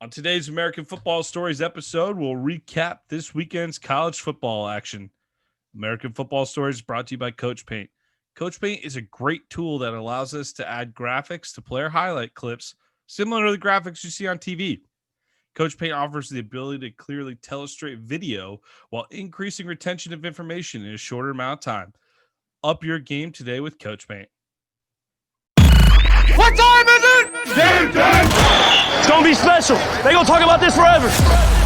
On today's American Football Stories episode, we'll recap this weekend's college football action. American Football Stories is brought to you by Coach Paint. Coach Paint is a great tool that allows us to add graphics to player highlight clips, similar to the graphics you see on TV. Coach Paint offers the ability to clearly illustrate video while increasing retention of information in a shorter amount of time. Up your game today with Coach Paint. What time is it? Game time! It's gonna be special. They gonna talk about this forever.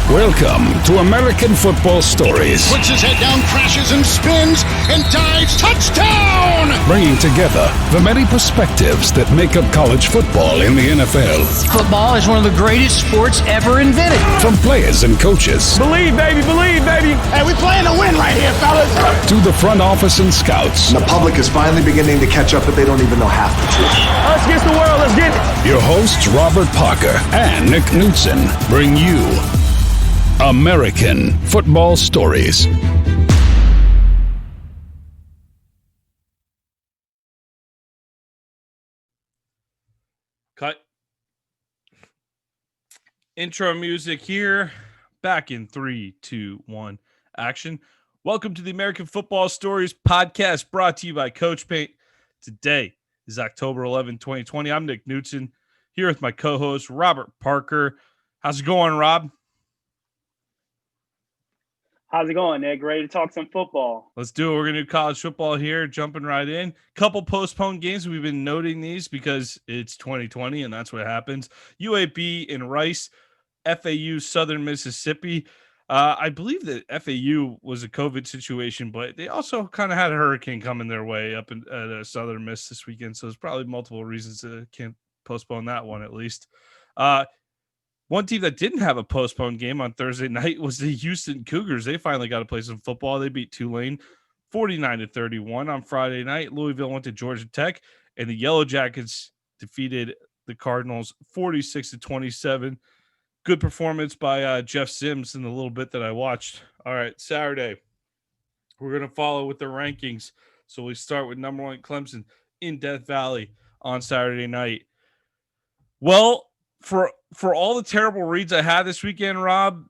Welcome to American Football Stories. Puts his head down, crashes and spins, and dives. Touchdown! Bringing together the many perspectives that make up college football in the NFL. Football is one of the greatest sports ever invented. From players and coaches. Believe, baby, believe, baby. Hey, we playing to win right here, fellas. To the front office and scouts. The public is finally beginning to catch up, but they don't even know half the truth. Us against the world, let's get it. Your hosts, Robert Parker and Nick Knudsen, bring you American Football Stories. Cut. Intro music here. Back in 3, 2, 1. Action. Welcome to the American Football Stories podcast brought to you by Coach Paint. Today is October 11, 2020. I'm Nick Knudsen here with my co-host, Robert Parker. How's it going, Rob? How's it going, Nick? Ready to talk some football? Let's do it. We're going to do college football here, jumping right in. Couple postponed games. We've been noting these because it's 2020, and that's what happens. UAB and Rice, FAU, Southern Mississippi. I believe that FAU was a COVID situation, but they also kind of had a hurricane coming their way up at Southern Miss this weekend, so there's probably multiple reasons to can't postpone that one at least. One team that didn't have a postponed game on Thursday night was the Houston Cougars. They finally got to play some football. They beat Tulane 49-31 on Friday night. Louisville went to Georgia Tech, and the Yellow Jackets defeated the Cardinals 46-27. Good performance by Jeff Sims in the little bit that I watched. All right, Saturday, we're going to follow with the rankings. So we start with number 1 Clemson in Death Valley on Saturday night. Well, for all the terrible reads I had this weekend, Rob,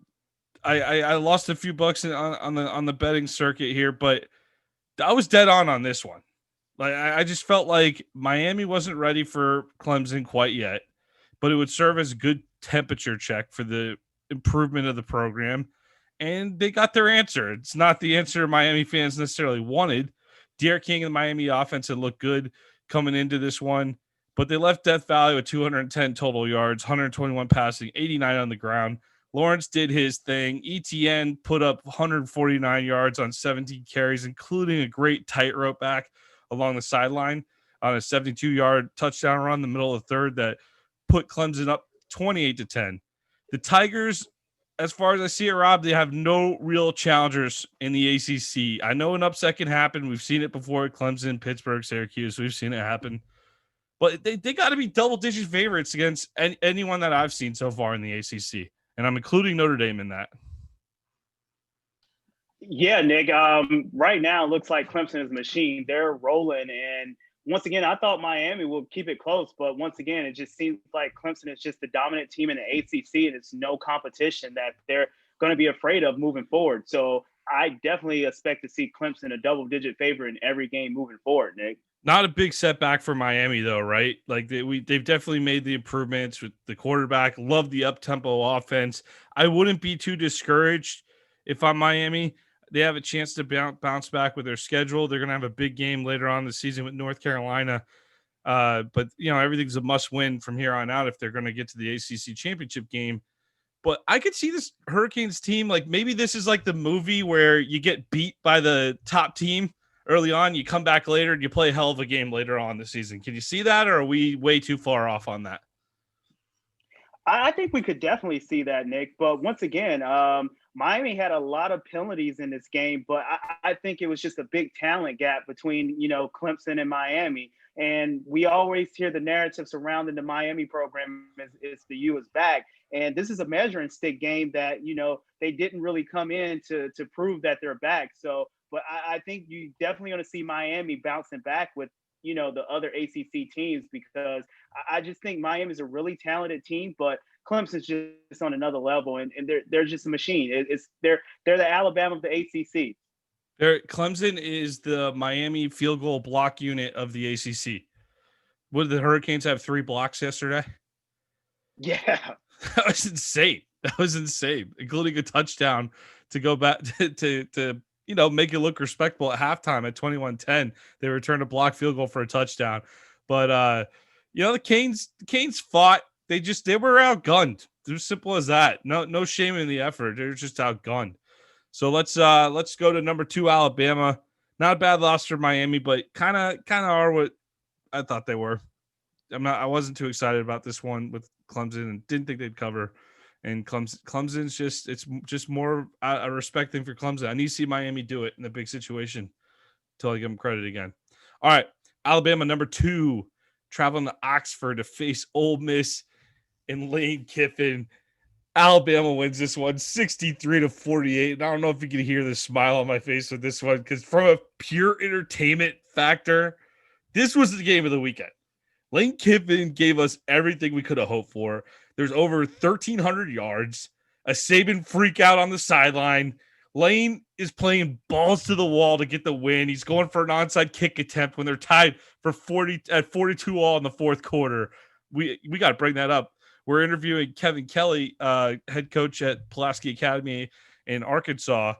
I lost a few bucks on the betting circuit here, but I was dead on this one. Like I just felt like Miami wasn't ready for Clemson quite yet, but it would serve as a good temperature check for the improvement of the program, and they got their answer. It's not the answer Miami fans necessarily wanted. D'Eriq King and the Miami offense had looked good coming into this one, but they left Death Valley with 210 total yards, 121 passing, 89 on the ground. Lawrence did his thing. ETN put up 149 yards on 17 carries, including a great tightrope back along the sideline on a 72-yard touchdown run in the middle of the third that put Clemson up 28-10. The Tigers, as far as I see it, Rob, they have no real challengers in the ACC. I know an upset can happen. We've seen it before at Clemson, Pittsburgh, Syracuse. We've seen it happen. But they got to be double-digit favorites against anyone that I've seen so far in the ACC. And I'm including Notre Dame in that. Yeah, Nick. Right now, it looks like Clemson is a machine. They're rolling. And once again, I thought Miami will keep it close. But once again, it just seems like Clemson is just the dominant team in the ACC, and it's no competition that they're going to be afraid of moving forward. So I definitely expect to see Clemson a double-digit favorite in every game moving forward, Nick. Not a big setback for Miami, though, right? Like they've definitely made the improvements with the quarterback. Love the up-tempo offense. I wouldn't be too discouraged if I'm Miami. They have a chance to bounce back with their schedule. They're going to have a big game later on in the season with North Carolina. But, everything's a must-win from here on out if they're going to get to the ACC championship game. But I could see this Hurricanes team, like maybe this is like the movie where you get beat by the top team early on, you come back later and you play a hell of a game later on the season. Can you see that, or are we way too far off on that? I think we could definitely see that, Nick. But once again, Miami had a lot of penalties in this game, but I think it was just a big talent gap between, Clemson and Miami. And we always hear the narrative surrounding the Miami program is the U is back. And this is a measuring stick game that, they didn't really come in to prove that they're back. So, but I think you definitely going to see Miami bouncing back with, the other ACC teams, because I just think Miami is a really talented team, but Clemson's just on another level, and they're just a machine. They're the Alabama of the ACC. Clemson is the Miami field goal block unit of the ACC. Would the Hurricanes have 3 blocks yesterday? Yeah, That was insane. That was insane, including a touchdown to go back to make it look respectable at halftime at 21-10. They returned a block field goal for a touchdown. But the Canes fought. They were outgunned. It was simple as that. No shame in the effort. They're just outgunned. So let's go to number 2, Alabama. Not a bad loss for Miami, but kind of are what I thought they were. I wasn't too excited about this one with Clemson and didn't think they'd cover. And Clemson's just more a respect thing for Clemson. I need to see Miami do it in a big situation until I give them credit again. All right, Alabama number 2, traveling to Oxford to face Ole Miss and Lane Kiffin. Alabama wins this one 63-48. And I don't know if you can hear the smile on my face with this one, because from a pure entertainment factor, this was the game of the weekend. Lane Kiffin gave us everything we could have hoped for. There's over 1,300 yards, a Saban freak out on the sideline. Lane is playing balls to the wall to get the win. He's going for an onside kick attempt when they're tied for 42 all in the fourth quarter. We got to bring that up. We're interviewing Kevin Kelly, head coach at Pulaski Academy in Arkansas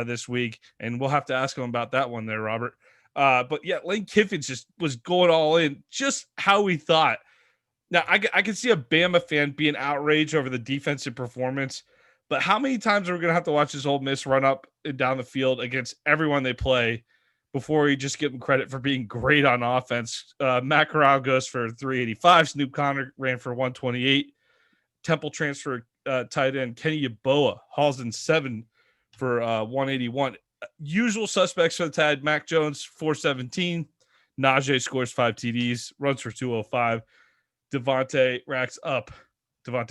this week, and we'll have to ask him about that one there, Robert. But yeah, Lane Kiffin just was going all in, just how we thought. Now, I can see a Bama fan being outraged over the defensive performance, but how many times are we going to have to watch this Ole Miss run up and down the field against everyone they play before we just give them credit for being great on offense? Matt Corral goes for 385. Snoop Conner ran for 128. Temple transfer tight end Kenny Yeboah hauls in 7 for 181. Usual suspects for the Tide: Mac Jones 417. Najee scores 5 TDs, runs for 205. Devontae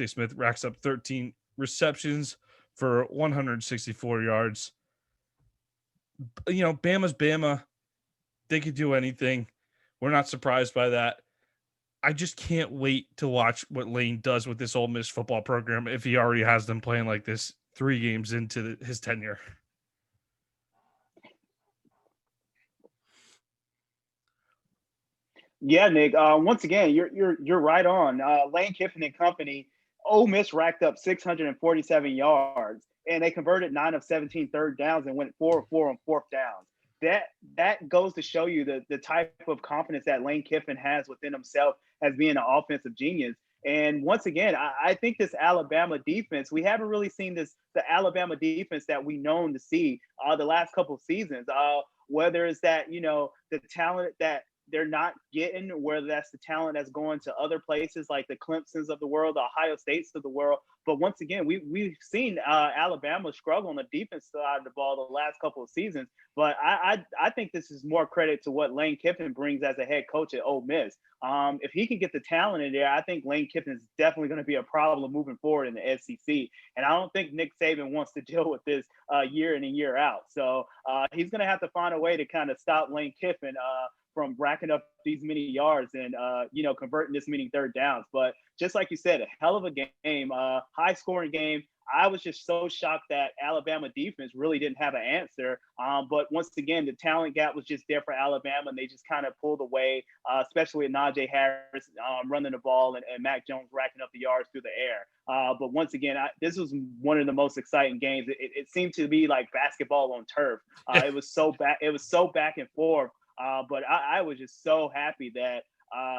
Smith racks up 13 receptions for 164 yards. Bama's Bama. They could do anything. We're not surprised by that. I just can't wait to watch what Lane does with this Ole Miss football program if he already has them playing like this 3 games into his tenure. Yeah, Nick. Once again, you're right on. Lane Kiffin and company. Ole Miss racked up 647 yards, and they converted 9 of 17 third downs and went 4 of 4 on fourth downs. That goes to show you the type of confidence that Lane Kiffin has within himself as being an offensive genius. And once again, I think this Alabama defense, we haven't really seen the Alabama defense that we known to see the last couple of seasons. Whether it's that the talent that they're not getting, whether that's the talent that's going to other places like the Clemsons of the world, the Ohio States of the world. But once again, we've seen Alabama struggle on the defense side of the ball the last couple of seasons. But I think this is more credit to what Lane Kiffin brings as a head coach at Ole Miss. If he can get the talent in there, I think Lane Kiffin is definitely going to be a problem moving forward in the SEC. And I don't think Nick Saban wants to deal with this year in and year out. So he's going to have to find a way to kind of stop Lane Kiffin from racking up these many yards and converting this many third downs. But just like you said, a hell of a game, high scoring game. I was just so shocked that Alabama defense really didn't have an answer. But once again, the talent gap was just there for Alabama, and they just kind of pulled away, especially with Najee Harris running the ball and Mac Jones racking up the yards through the air. But once again, this was one of the most exciting games. It seemed to be like basketball on turf. It was so back and forth. But I was just so happy that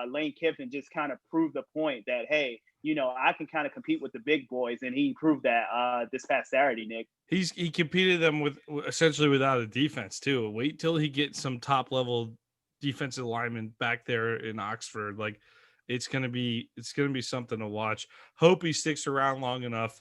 Lane Kiffin just kind of proved the point that, hey, I can kind of compete with the big boys, and he proved that this past Saturday, Nick. He competed them with essentially without a defense too. Wait till he gets some top level defensive linemen back there in Oxford. Like it's gonna be something to watch. Hope he sticks around long enough.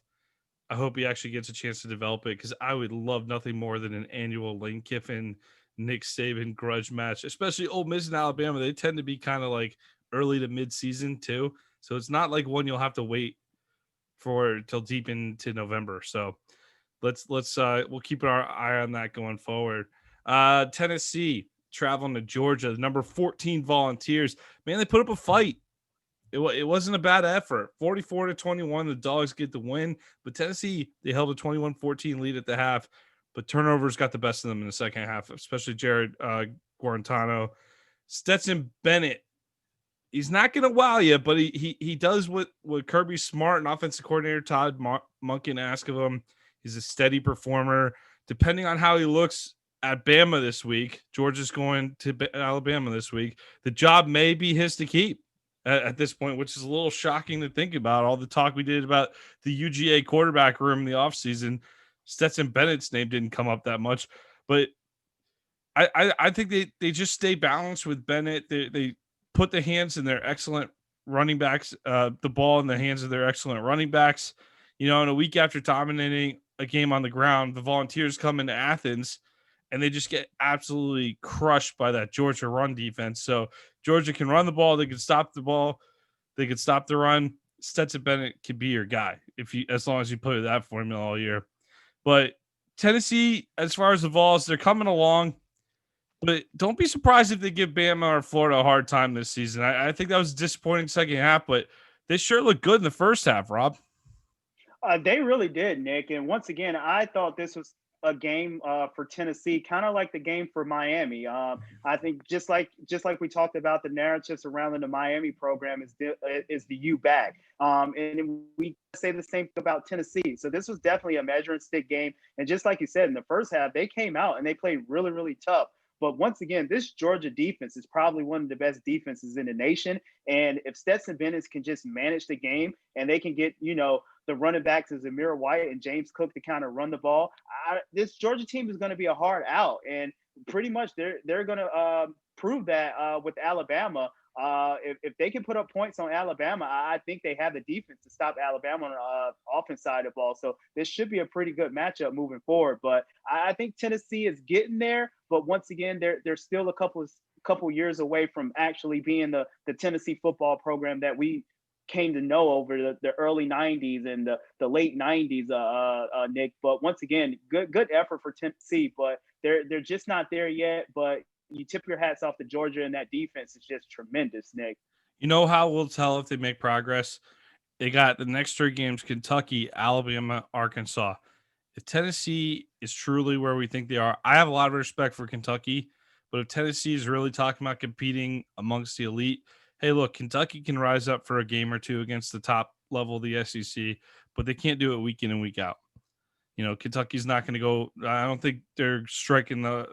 I hope he actually gets a chance to develop it, because I would love nothing more than an annual Lane Kiffin, Nick Saban grudge match, especially Ole Miss and Alabama. They tend to be kind of like early to mid season too. So it's not like one you'll have to wait for till deep into November. So we'll keep our eye on that going forward. Tennessee traveling to Georgia, the number 14 Volunteers. Man, they put up a fight. It wasn't a bad effort. 44-21, the Dogs get the win. But Tennessee, they held a 21-14 lead at the half. But turnovers got the best of them in the second half, especially Jared Guarantano. Stetson Bennett, he's not going to wow you, but he does what Kirby Smart and offensive coordinator Todd Monken ask of him. He's a steady performer. Depending on how he looks at Bama this week, Georgia's going to Alabama this week. The job may be his to keep at this point, which is a little shocking to think about. All the talk we did about the UGA quarterback room in the offseason, Stetson Bennett's name didn't come up that much. But I think they just stay balanced with Bennett. They put the hands in their excellent running backs, the ball in the hands of their excellent running backs. In a week after dominating a game on the ground, the Volunteers come into Athens and they just get absolutely crushed by that Georgia run defense. So Georgia can run the ball. They can stop the ball. They can stop the run. Stetson Bennett could be your guy as long as you play that formula all year. But Tennessee, as far as the Vols, they're coming along. But don't be surprised if they give Bama or Florida a hard time this season. I think that was a disappointing second half, but they sure looked good in the first half, Rob. They really did, Nick. And once again, I thought this was a game for Tennessee, kind of like the game for Miami. I think just like we talked about, the narrative surrounding the Miami program is the U back. And we say the same thing about Tennessee. So this was definitely a measuring stick game. And just like you said, in the first half, they came out and they played really, really tough. But once again, this Georgia defense is probably one of the best defenses in the nation. And if Stetson Bennett can just manage the game and they can get, the running backs as Zamir White and James Cook to kind of run the ball, this Georgia team is going to be a hard out. And pretty much they're going to prove that with Alabama. If they can put up points on Alabama, I think they have the defense to stop Alabama on the offense side of the ball. So this should be a pretty good matchup moving forward. But I think Tennessee is getting there. But once again, they're still a couple years away from actually being the Tennessee football program that we came to know over the early 90s and the late 90s, Nick. But once again, good effort for Tennessee, but they're just not there yet. But you tip your hats off to Georgia, and that defense is just tremendous, Nick. You know how we'll tell if they make progress? They got the next 3 games: Kentucky, Alabama, Arkansas. If Tennessee is truly where we think they are, I have a lot of respect for Kentucky, but if Tennessee is really talking about competing amongst the elite, hey, look, Kentucky can rise up for a game or two against the top level of the SEC, but they can't do it week in and week out. Kentucky's not going to go. I don't think they're striking the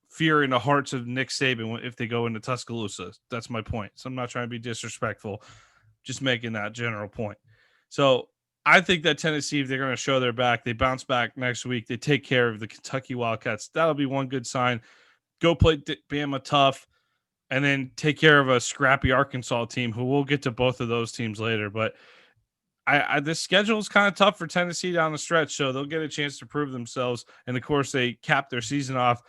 fear in the hearts of Nick Saban if they go into Tuscaloosa. That's my point. So I'm not trying to be disrespectful, just making that general point. So I think that Tennessee, if they're going to show their back, they bounce back next week. They take care of the Kentucky Wildcats. That'll be one good sign. Go play Bama tough, and then take care of a scrappy Arkansas team, who we'll get to both of those teams later. But this schedule is kind of tough for Tennessee down the stretch, so they'll get a chance to prove themselves. And of course, they cap their season off.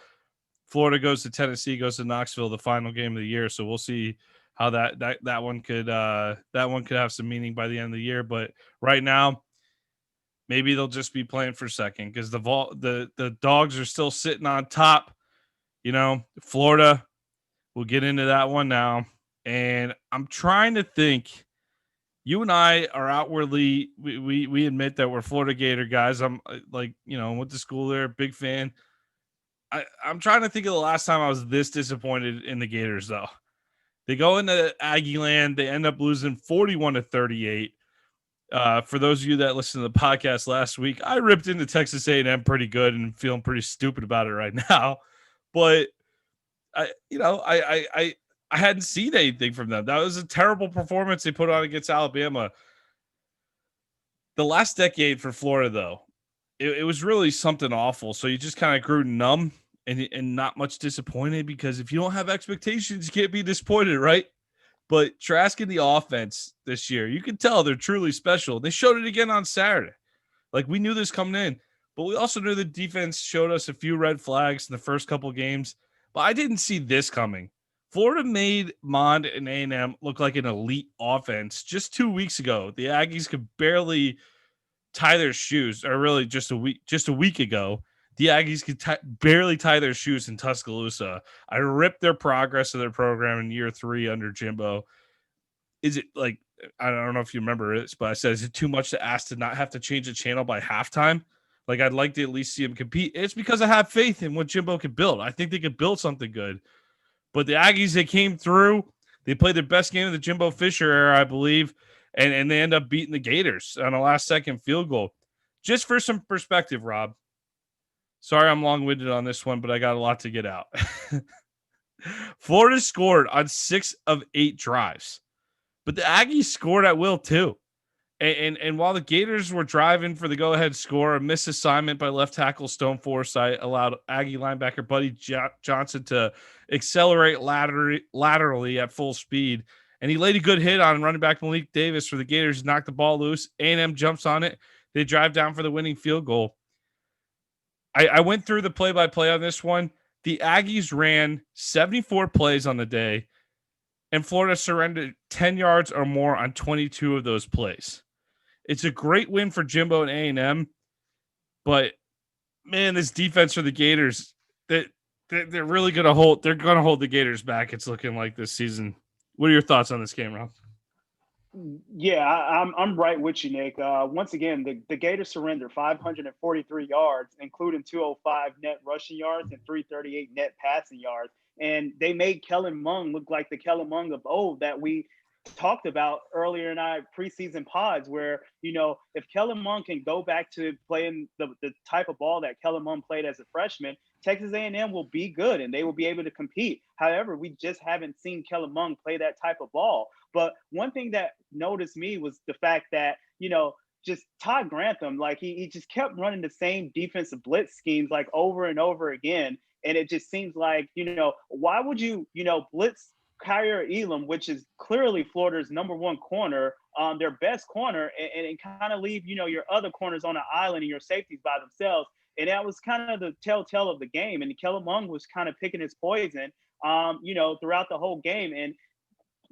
Florida goes to Tennessee, goes to Knoxville, the final game of the year. So we'll see how that one could have some meaning by the end of the year. But right now, maybe they'll just be playing for second because the Dogs are still sitting on top. Florida. We'll get into that one now. And I'm trying to think. You and I are outwardly, we admit that we're Florida Gator guys. I'm went to school there, big fan. I'm trying to think of the last time I was this disappointed in the Gators, though. They go into Aggie land. They end up losing 41-38. For those of you that listened to the podcast last week, I ripped into Texas A&M pretty good and feeling pretty stupid about it right now. But I hadn't seen anything from them. That was a terrible performance they put on against Alabama. The last decade for Florida, though, it was really something awful. So you just kind of grew numb and not much disappointed, because if you don't have expectations, you can't be disappointed, right? But Trask in the offense this year, you can tell they're truly special. They showed it again on Saturday. Like, we knew this coming in, but we also knew the defense showed us a few red flags in the first couple games. But I didn't see this coming. Florida made Mond and A&M look like an elite offense just 2 weeks ago. The Aggies could barely tie their shoes, or really just a week ago. the Aggies could barely tie their shoes in Tuscaloosa. I ripped their progress of their program in year 3 under Jimbo. Is it like, I don't know if you remember this, but I said, is it too much to ask to not have to change the channel by halftime? Like, I'd like to at least see him compete. It's because I have faith in what Jimbo could build. I think they could build something good. But the Aggies, they came through. They played their best game of the Jimbo Fisher era, I believe, and they end up beating the Gators on a last-second field goal. Just for some perspective, Rob. Sorry I'm long-winded on this one, but I got a lot to get out. Florida scored on 6 of 8 drives, but the Aggies scored at will too. And while the Gators were driving for the go-ahead score, a missed assignment by left tackle Stone Forsythe allowed Aggie linebacker Buddy Johnson to accelerate laterally at full speed. And he laid a good hit on running back Malik Davis for the Gators, knocked the ball loose. A&M jumps on it. They drive down for the winning field goal. I went through the play-by-play on this one. The Aggies ran 74 plays on the day, and Florida surrendered 10 yards or more on 22 of those plays. It's a great win for Jimbo and A&M, but man, this defense for the Gators, they're really going to hold. They're going to hold the Gators back. It's looking like this season. What are your thoughts on this game, Rob? Yeah, I'm right with you, Nick. Once again, the Gators surrendered 543 yards, including 205 net rushing yards and 338 net passing yards. And they made Kellen Mond look like the Kellen Mond of old that we talked about earlier in our preseason pods, where, you know, if Kellen Mond can go back to playing the type of ball that Kellen Mond played as a freshman, Texas A&M will be good and they will be able to compete. However, we just haven't seen Kellen Mond play that type of ball. But one thing that noticed me was the fact that, you know, just Todd Grantham, like he just kept running the same defensive blitz schemes like over and over again. And it just seems like, you know, why would you, you know, blitz Kaiir Elam, which is clearly Florida's number one corner, their best corner, and kind of leave, you know, your other corners on the island and your safeties by themselves. And that was kind of the telltale of the game. And Kellen Mond was kind of picking his poison, you know, throughout the whole game. And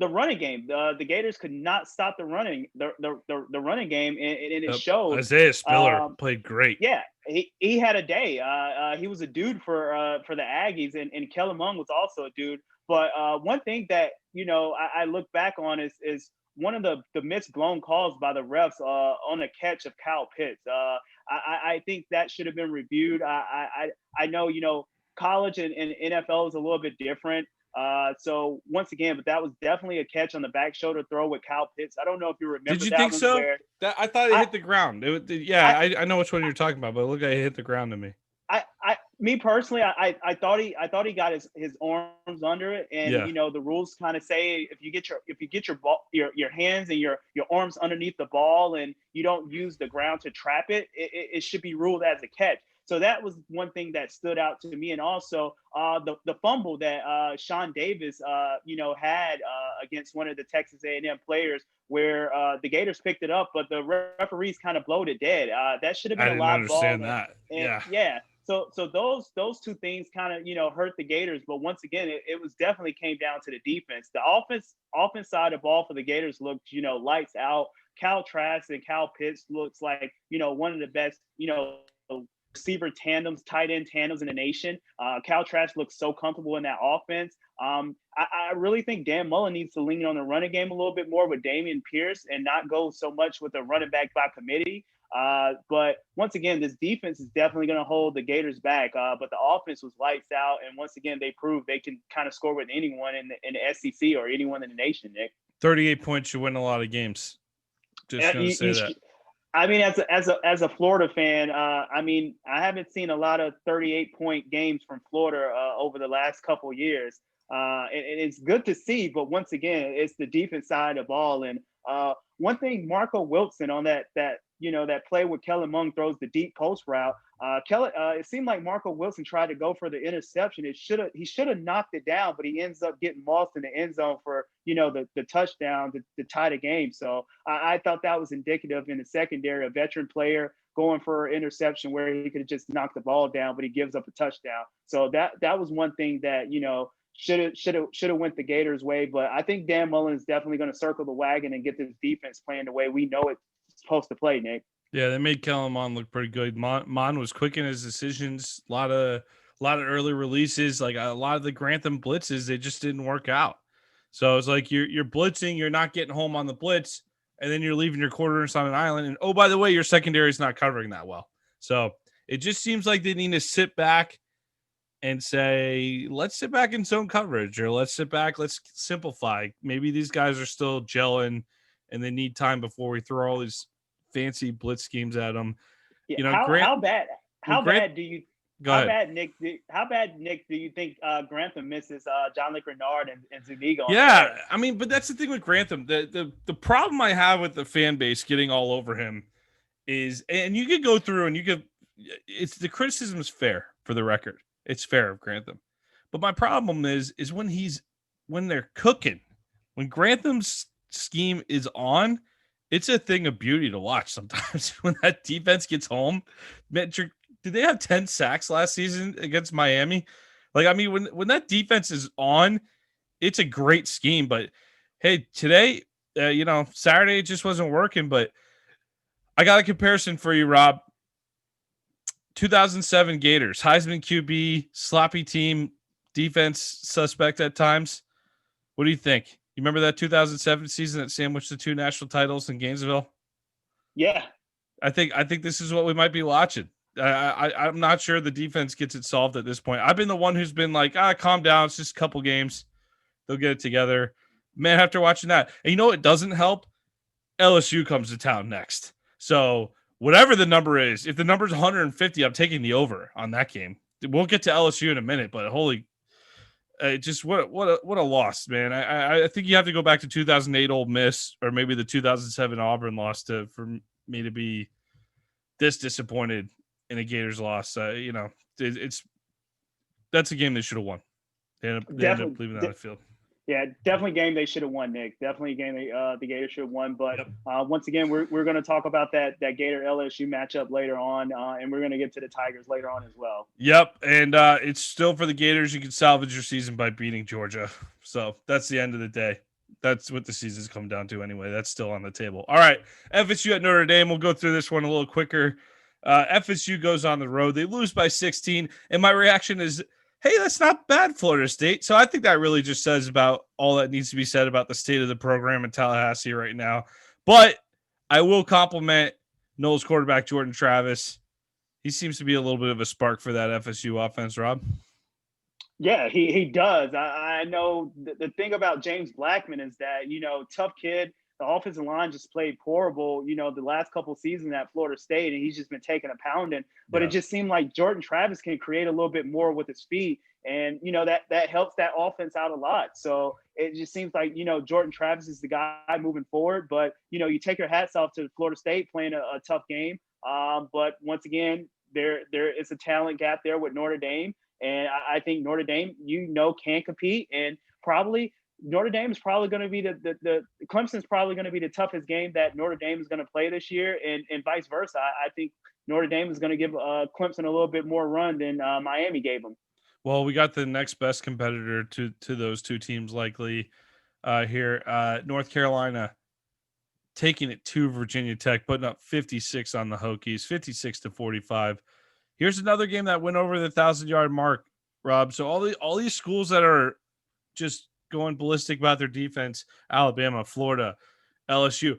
the running game, the Gators could not stop the running running game, and it showed. Isaiah Spiller played great. Yeah, he had a day. He was a dude for the Aggies, and Kellen Mond was also a dude. But one thing that, you know, I look back on is one of the missed blown calls by the refs on a catch of Kyle Pitts. I think that should have been reviewed. I know, you know, college and NFL is a little bit different. So once again, but that was definitely a catch on the back shoulder throw with Kyle Pitts. I don't know if you remember. Did you that think one so? I thought it hit the ground. I know which one you're talking about, but it looked like it hit the ground to me. Me personally, I thought he got his arms under it, and you know, the rules kind of say if you get your ball, your hands and your arms underneath the ball, and you don't use the ground to trap it, it should be ruled as a catch. So that was one thing that stood out to me, and also the fumble that Sean Davis you know, had against one of the Texas A&M players, where the Gators picked it up, but the referees kind of blowed it dead. That should have been a live ball. I didn't understand that. Yeah. So those two things kind of, you know, hurt the Gators. But once again, it was definitely came down to the defense. The offense side of the ball for the Gators looked, you know, lights out. Kyle Trask and Kyle Pitts looks like, you know, one of the best, you know, receiver tandems, tight end tandems in the nation. Kyle Trask looks so comfortable in that offense. I really think Dan Mullen needs to lean on the running game a little bit more with Dameon Pierce and not go so much with the running back by committee. But once again, this defense is definitely going to hold the Gators back. But the offense was lights out, and once again, they proved they can kind of score with anyone in the SEC or anyone in the nation. Nick, 38 points, you win a lot of games. Just going to say that. I mean, as a Florida fan, I mean, I haven't seen a lot of 38-point games from Florida over the last couple of years. And it's good to see, but once again, it's the defense side of the ball. And one thing, Marco Wilson on that play where Kellen Mond throws the deep post route. It seemed like Marco Wilson tried to go for the interception. He should have knocked it down, but he ends up getting lost in the end zone for, you know, the touchdown to tie the game. So I thought that was indicative in the secondary, a veteran player going for an interception where he could have just knocked the ball down, but he gives up a touchdown. So that was one thing that, you know, should have went the Gators' way. But I think Dan Mullen is definitely going to circle the wagon and get this defense playing the way we know it's supposed to play, Nick. Yeah, they made Kellen Mond look pretty good. Mond was quick in his decisions. A lot of early releases, like a lot of the Grantham blitzes, they just didn't work out. So it's like you're blitzing, you're not getting home on the blitz, and then you're leaving your quarters on an island. And oh, by the way, your secondary is not covering that well. So it just seems like they need to sit back and say, let's sit back in zone coverage, or let's sit back, let's simplify. Maybe these guys are still gelling and they need time before we throw all these fancy blitz schemes at them. Yeah, You know, how bad Grant, do you go how ahead. bad Nick do you think Grantham misses John Lick Renard and Zuniga? Yeah, I mean, but that's the thing with Grantham. The problem I have with the fan base getting all over him is, and you could go through and it's the criticism is fair for the record. It's fair of Grantham. But my problem is when they're cooking, when Grantham's scheme is on, it's a thing of beauty to watch sometimes. When that defense gets home, did they have 10 sacks last season against Miami? Like, I mean, when that defense is on, it's a great scheme. But hey, today, Saturday it just wasn't working. But I got a comparison for you, Rob. 2007 Gators, Heisman QB, sloppy team, defense suspect at times. What do you think? You remember that 2007 season that sandwiched the 2 national titles in Gainesville? Yeah. I think this is what we might be watching. I'm not sure the defense gets it solved at this point. I've been the one who's been like, calm down. It's just a couple games. They'll get it together. Man, after watching that, and you know it doesn't help? LSU comes to town next. So whatever the number is, if the number is 150, I'm taking the over on that game. We'll get to LSU in a minute, but just what a loss, man. I think you have to go back to 2008 Ole Miss, or maybe the 2007 Auburn loss for me to be this disappointed in a Gators loss. That's a game they should have won. They end up leaving that on the field. Yeah, definitely a game they should have won, Nick. Definitely a game the Gators should have won. But once again, we're going to talk about that Gator LSU matchup later on, and we're going to get to the Tigers later on as well. Yep, and it's still for the Gators. You can salvage your season by beating Georgia. So that's the end of the day. That's what the season's come down to anyway. That's still on the table. All right, FSU at Notre Dame. We'll go through this one a little quicker. FSU goes on the road. They lose by 16, and my reaction is, hey, that's not bad, Florida State. So I think that really just says about all that needs to be said about the state of the program in Tallahassee right now. But I will compliment Noles quarterback Jordan Travis. He seems to be a little bit of a spark for that FSU offense, Rob. Yeah, he does. I know the thing about James Blackman is that, tough kid. The offensive line just played horrible, the last couple seasons at Florida State, and he's just been taking a pounding. But It just seemed like Jordan Travis can create a little bit more with his feet, and that helps that offense out a lot. So it just seems like Jordan Travis is the guy moving forward. But you take your hats off to Florida State playing a tough game. But once again, there is a talent gap there with Notre Dame, and I think Notre Dame can compete, and probably Notre Dame is probably going to be the Clemson's probably going to be the toughest game that Notre Dame is going to play this year, and vice versa. I think Notre Dame is going to give Clemson a little bit more run than Miami gave them. Well, we got the next best competitor to those two teams likely here. North Carolina taking it to Virginia Tech, putting up 56 on the Hokies, 56-45. Here's another game that went over the 1,000-yard mark, Rob. So all these schools that are just going ballistic about their defense, Alabama, Florida, LSU,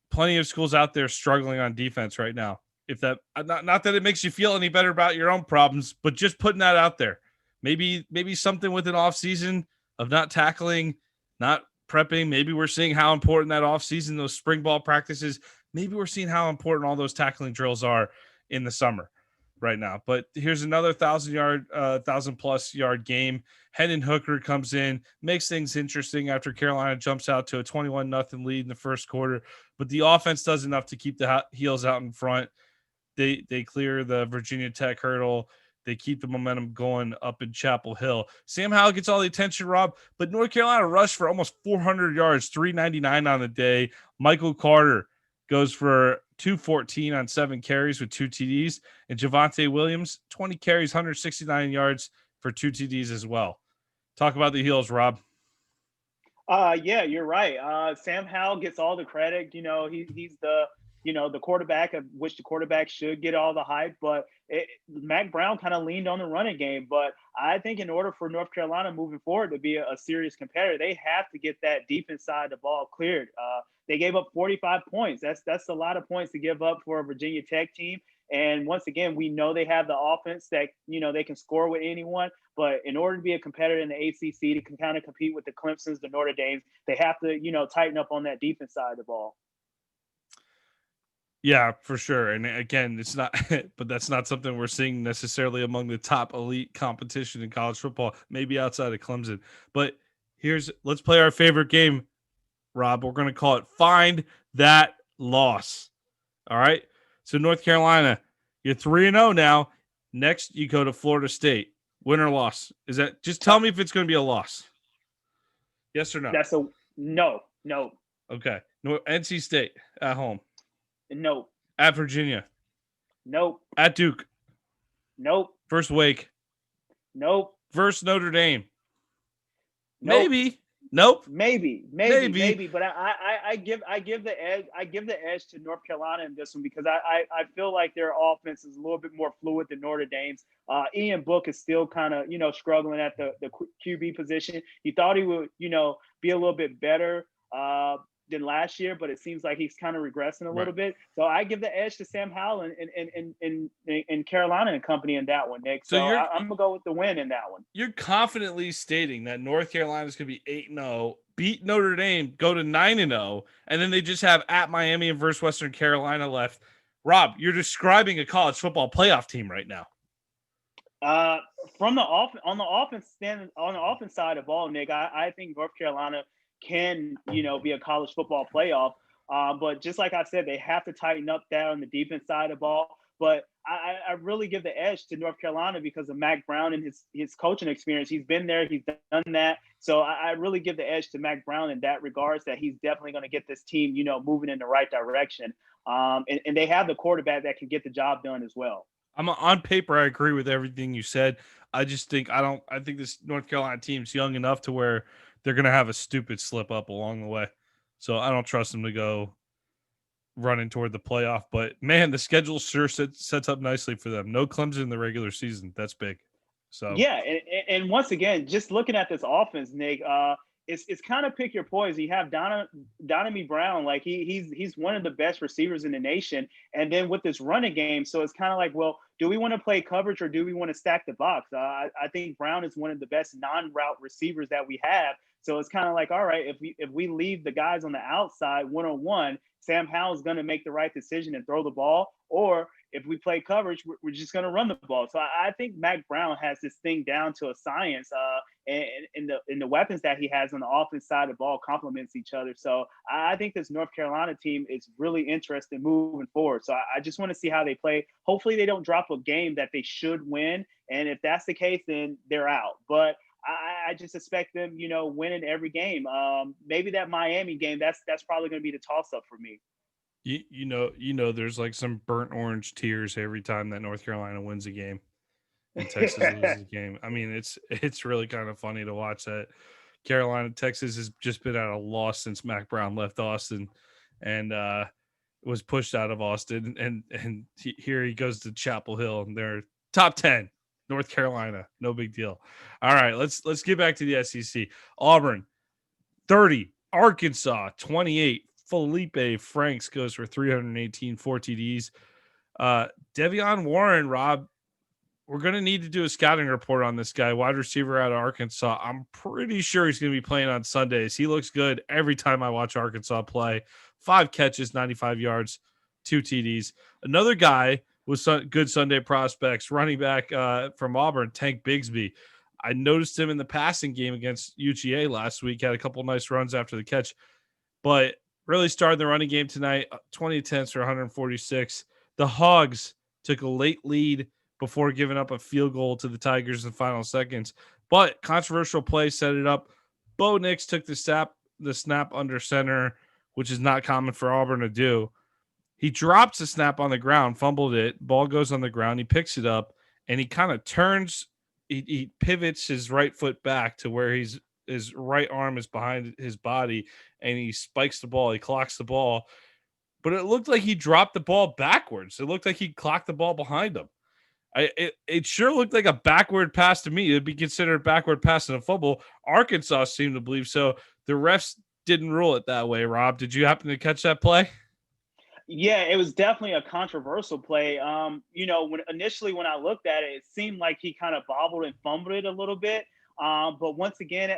plenty of schools out there struggling on defense right now. If that not that it makes you feel any better about your own problems, but just putting that out there. Maybe something with an off season of not tackling, not prepping. Maybe we're seeing how important that off season, those spring ball practices, maybe we're seeing how important all those tackling drills are in the summer right now. But here's another 1,000+ yard game. Hendon Hooker comes in, makes things interesting after Carolina jumps out to a 21-0 lead in the first quarter. But the offense does enough to keep the heels out in front. They clear the Virginia Tech hurdle. They keep the momentum going up in Chapel Hill. Sam Howell gets all the attention, Rob, but North Carolina rushed for almost 400 yards, 399 on the day. Michael Carter goes for 214 on 7 carries with 2 TDs. And Javonte Williams, 20 carries, 169 yards for 2 TDs as well. Talk about the heels, Rob. Yeah, you're right. Sam Howell gets all the credit. He's the the quarterback, of which the quarterback should get all the hype, but Mac Brown kind of leaned on the running game. But I think in order for North Carolina moving forward to be a serious competitor, they have to get that defense side of the ball cleared. They gave up 45 points. That's a lot of points to give up for a Virginia Tech team. And once again, we know they have the offense that, they can score with anyone. But in order to be a competitor in the ACC, to kind of compete with the Clemsons, the Notre Dames, they have to, tighten up on that defense side of the ball. Yeah, for sure. And again, it's not, but that's not something we're seeing necessarily among the top elite competition in college football, maybe outside of Clemson. But let's play our favorite game, Rob. We're going to call it Find That Loss. All right. So North Carolina, you're 3-0 now. Next, you go to Florida State. Win or loss? Is that just tell me if it's going to be a loss? Yes or no? That's a no. Okay. NC State at home. Nope. At Virginia. Nope. At Duke. Nope. First Wake. Nope. First Notre Dame. Nope. Maybe. Nope. Maybe. But I give the edge to North Carolina in this one because I feel like their offense is a little bit more fluid than Notre Dame's. Ian Book is still kind of struggling at the QB position. He thought he would be a little bit better than last year, but it seems like he's kind of regressing a little bit. So I give the edge to Sam Howell and Carolina and company in that one, Nick. So I'm gonna go with the win in that one. You're confidently stating that North Carolina is gonna be 8-0, beat Notre Dame, go to 9-0, and then they just have at Miami and versus Western Carolina left. Rob, you're describing a college football playoff team right now. On the offense side of ball, Nick, I think North Carolina can be a college football playoff, but just like I said, they have to tighten up that on the defense side of the ball. But I really give the edge to North Carolina because of Mac Brown and his coaching experience. He's been there, he's done that. So I really give the edge to Mac Brown in that regards, that he's definitely going to get this team moving in the right direction, and they have the quarterback that can get the job done as well. On paper, I agree with everything you said. I just think I think this North Carolina team's young enough to where they're going to have a stupid slip up along the way. So I don't trust them to go running toward the playoff. But, man, the schedule sure sets up nicely for them. No Clemson in the regular season. That's big. So yeah, and once again, just looking at this offense, Nick, it's kind of pick your poison. You have Donovan Brown, like he's one of the best receivers in the nation, and then with this running game, so it's kind of like, well, do we want to play coverage or do we want to stack the box? I think Brown is one of the best non-route receivers that we have. So it's kind of like, all right, if we leave the guys on the outside one-on-one, Sam Howell's going to make the right decision and throw the ball. Or if we play coverage, we're just going to run the ball. So I think Mac Brown has this thing down to a science, and the weapons that he has on the offense side of the ball complements each other. So I think this North Carolina team is really interested moving forward. So I just want to see how they play. Hopefully they don't drop a game that they should win. And if that's the case, then they're out. But I just expect them, winning every game. Maybe that Miami game, that's probably going to be the toss-up for me. You know, there's like some burnt orange tears every time that North Carolina wins a game and Texas loses a game. I mean, it's really kind of funny to watch that. Texas has just been at a loss since Mac Brown left Austin and was pushed out of Austin. And here he goes to Chapel Hill, and they're top 10. North Carolina, no big deal. All right, let's get back to the SEC. Auburn, 30. Arkansas, 28. Felipe Franks goes for 318, 4 TDs. Devion Warren, Rob, we're going to need to do a scouting report on this guy, wide receiver out of Arkansas. I'm pretty sure he's going to be playing on Sundays. He looks good every time I watch Arkansas play. 5 catches, 95 yards, 2 TDs. Another guy with some good Sunday prospects, running back from Auburn, Tank Bigsby. I noticed him in the passing game against UGA last week, had a couple nice runs after the catch, but really started the running game tonight, 20 attempts for 146. The Hogs took a late lead before giving up a field goal to the Tigers in the final seconds, but controversial play set it up. Bo Nix took the snap under center, which is not common for Auburn to do. He drops the snap on the ground, fumbled it. Ball goes on the ground. He picks it up, and he kind of turns. He pivots his right foot back to where his right arm is behind his body, and he spikes the ball. He clocks the ball. but it looked like he dropped the ball backwards. It looked like he clocked the ball behind him. It sure looked like a backward pass to me. It'd be considered a backward pass and a fumble. Arkansas seemed to believe so. The refs didn't rule it that way. Rob, did you happen to catch that play? Yeah, it was definitely a controversial play. When I looked at it, it seemed like he kind of bobbled and fumbled it a little bit. But once again,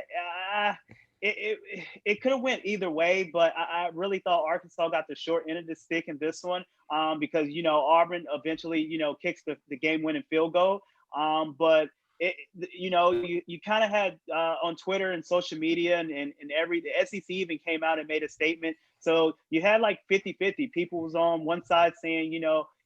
it could have went either way. But I really thought Arkansas got the short end of the stick in this one because Auburn eventually kicks the game-winning field goal. But you kind of had on Twitter and social media and the SEC even came out and made a statement. So you had like 50-50. People was on one side saying,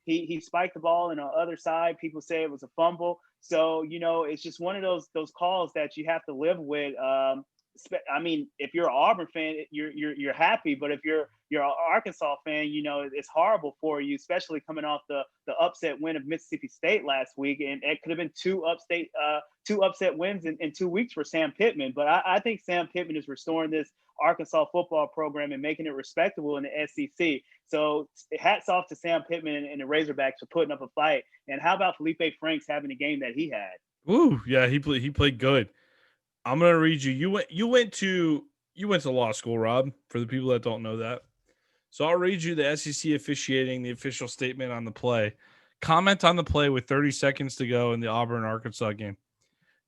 he spiked the ball, and on the other side, people say it was a fumble. So, it's just one of those calls that you have to live with. I mean, if you're an Auburn fan, you're happy, but if you're an Arkansas fan, it's horrible for you, especially coming off the upset win of Mississippi State last week, and it could have been two upset wins in 2 weeks for Sam Pittman. But I think Sam Pittman is restoring this Arkansas football program and making it respectable in the SEC. So hats off to Sam Pittman and the Razorbacks for putting up a fight. And how about Felipe Franks having the game that he had? Ooh, yeah, he played good. I'm gonna read you. You went to law school, Rob, for the people that don't know that. So I'll read you the SEC officiating, the official statement on the play. Comment on the play with 30 seconds to go in the Auburn-Arkansas game.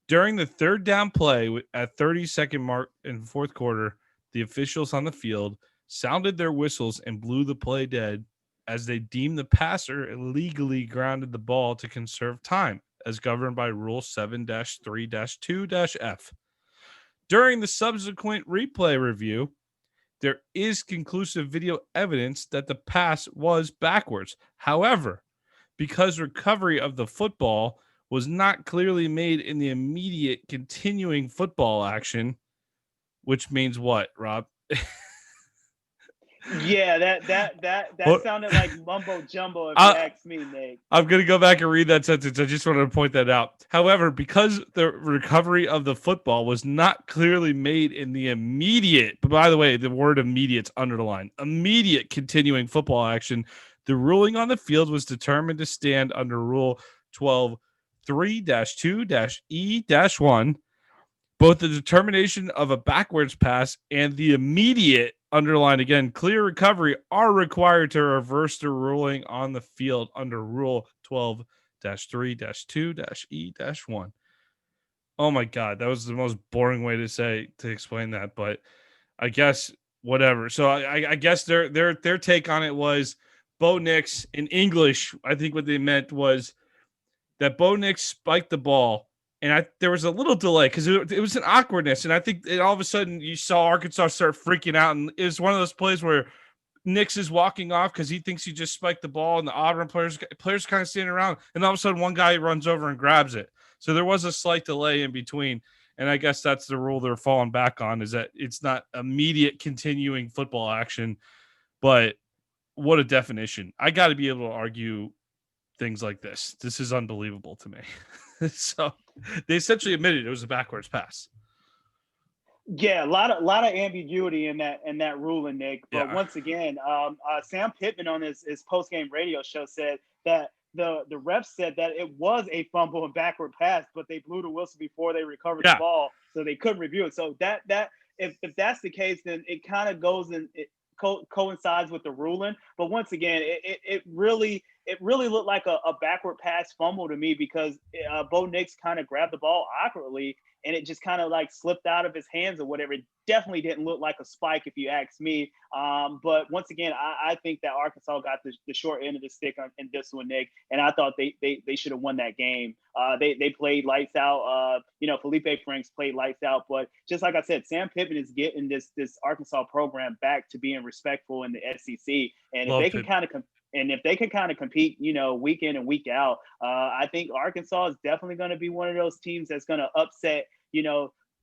During the third down play at 30-second mark in the fourth quarter, the officials on the field sounded their whistles and blew the play dead as they deemed the passer illegally grounded the ball to conserve time, as governed by Rule 7-3-2-F. During the subsequent replay review, there is conclusive video evidence that the pass was backwards. However, because recovery of the football was not clearly made in the immediate continuing football action, which means what, Rob? Yeah, that sounded like mumbo jumbo if you ask me, Nate. I'm going to go back and read that sentence. I just wanted to point that out. However, because the recovery of the football was not clearly made in the immediate, but by the way, the word immediate's underlined, immediate continuing football action, the ruling on the field was determined to stand under Rule 12-3-2-E-1. Both the determination of a backwards pass and the immediate, underlined again, clear recovery are required to reverse the ruling on the field under Rule 12-3-2-E-1. Oh my God, that was the most boring way to explain that, but I guess whatever. So I guess their take on it was Bo Nix in English. I think what they meant was that Bo Nix spiked the ball. And there was a little delay because it was an awkwardness. And I think all of a sudden you saw Arkansas start freaking out. And it was one of those plays where Nix is walking off because he thinks he just spiked the ball. And the Auburn players kind of standing around. And all of a sudden one guy runs over and grabs it. So there was a slight delay in between. And I guess that's the rule they're falling back on, is that it's not immediate continuing football action. But what a definition. I got to be able to argue things like this. This is unbelievable to me. So they essentially admitted it was a backwards pass. Yeah, a lot of ambiguity in that ruling, Nick. But Yeah. Once again, Sam Pittman on his post game radio show said that the refs said that it was a fumble and backward pass, but they blew the whistle before they recovered the ball, so they couldn't review it. So that if that's the case, then it kind of goes and it coincides with the ruling. But once again, it really looked like a backward pass fumble to me because Bo Nix kind of grabbed the ball awkwardly and it just kind of like slipped out of his hands or whatever. It definitely didn't look like a spike if you ask me. But once again, I think that Arkansas got the short end of the stick in this one, Nick. And I thought they should have won that game. They played lights out. Felipe Franks played lights out. But just like I said, Sam Pittman is getting this Arkansas program back to being respectful in the SEC. And if they can kind of compete, week in and week out, I think Arkansas is definitely going to be one of those teams that's going to upset,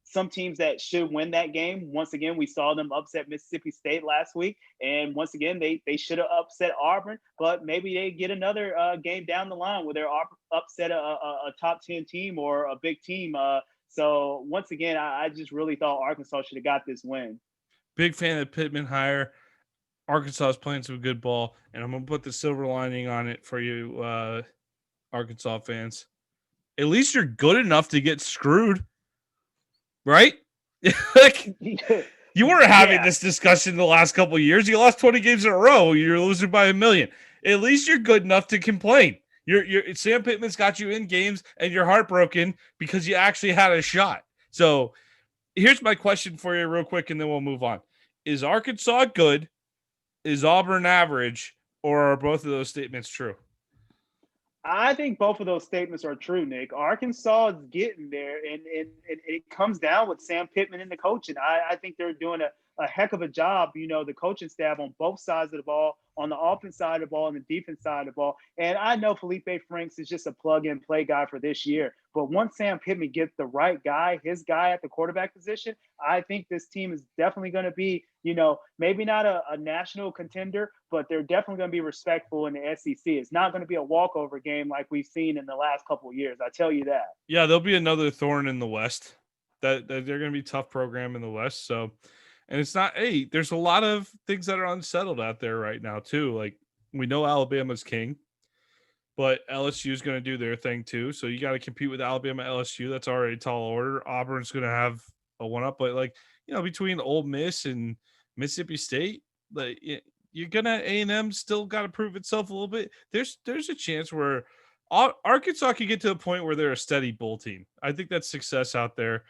some teams that should win that game. Once again, we saw them upset Mississippi State last week. And once again, they should have upset Auburn, but maybe they get another game down the line where they're upset a top 10 team or a big team. So once again, I just really thought Arkansas should have got this win. Big fan of the Pittman hire. Arkansas is playing some good ball, and I'm gonna put the silver lining on it for you, Arkansas fans. At least you're good enough to get screwed, right? Like you weren't having this discussion the last couple of years. You lost 20 games in a row. You're losing by 1 million. At least you're good enough to complain. You're Sam Pittman's got you in games, and you're heartbroken because you actually had a shot. So here's my question for you, real quick, and then we'll move on. Is Arkansas good? Is Auburn average, or are both of those statements true? I think both of those statements are true, Nick. Arkansas is getting there, and it comes down with Sam Pittman and the coaching. I think they're doing a heck of a job, the coaching staff on both sides of the ball, on the offense side of the ball and the defense side of the ball. And I know Felipe Franks is just a plug-and-play guy for this year. But once Sam Pittman gets the right guy, his guy at the quarterback position, I think this team is definitely going to be, maybe not a national contender, but they're definitely going to be respectful in the SEC. It's not going to be a walkover game like we've seen in the last couple of years. I tell you that. Yeah, there'll be another thorn in the West. That they're going to be a tough program in the West. So, and it's not, there's a lot of things that are unsettled out there right now, too. Like, we know Alabama's king, but LSU is going to do their thing, too. So, you got to compete with Alabama, LSU. That's already a tall order. Auburn's going to have a one-up. But, between Ole Miss and Mississippi State, you're going to, A&M still got to prove itself a little bit. There's a chance where Arkansas could get to a point where they're a steady bowl team. I think that's success out there.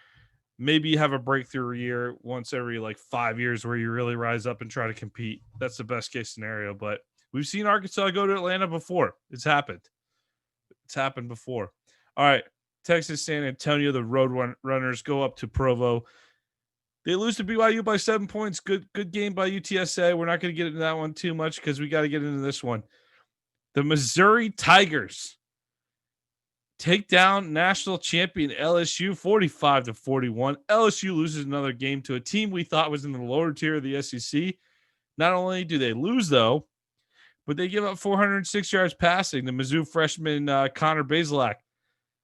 Maybe you have a breakthrough year once every 5 years where you really rise up and try to compete. That's the best case scenario. But we've seen Arkansas go to Atlanta before. It's happened. It's happened before. All right. Texas San Antonio, the road runners go up to Provo. They lose to BYU by 7 points. Good game by UTSA. We're not going to get into that one too much because we got to get into this one. The Missouri Tigers take down national champion LSU 45-41. LSU loses another game to a team we thought was in the lower tier of the SEC. Not only do they lose, though, but they give up 406 yards passing to Mizzou freshman Connor Bazelak.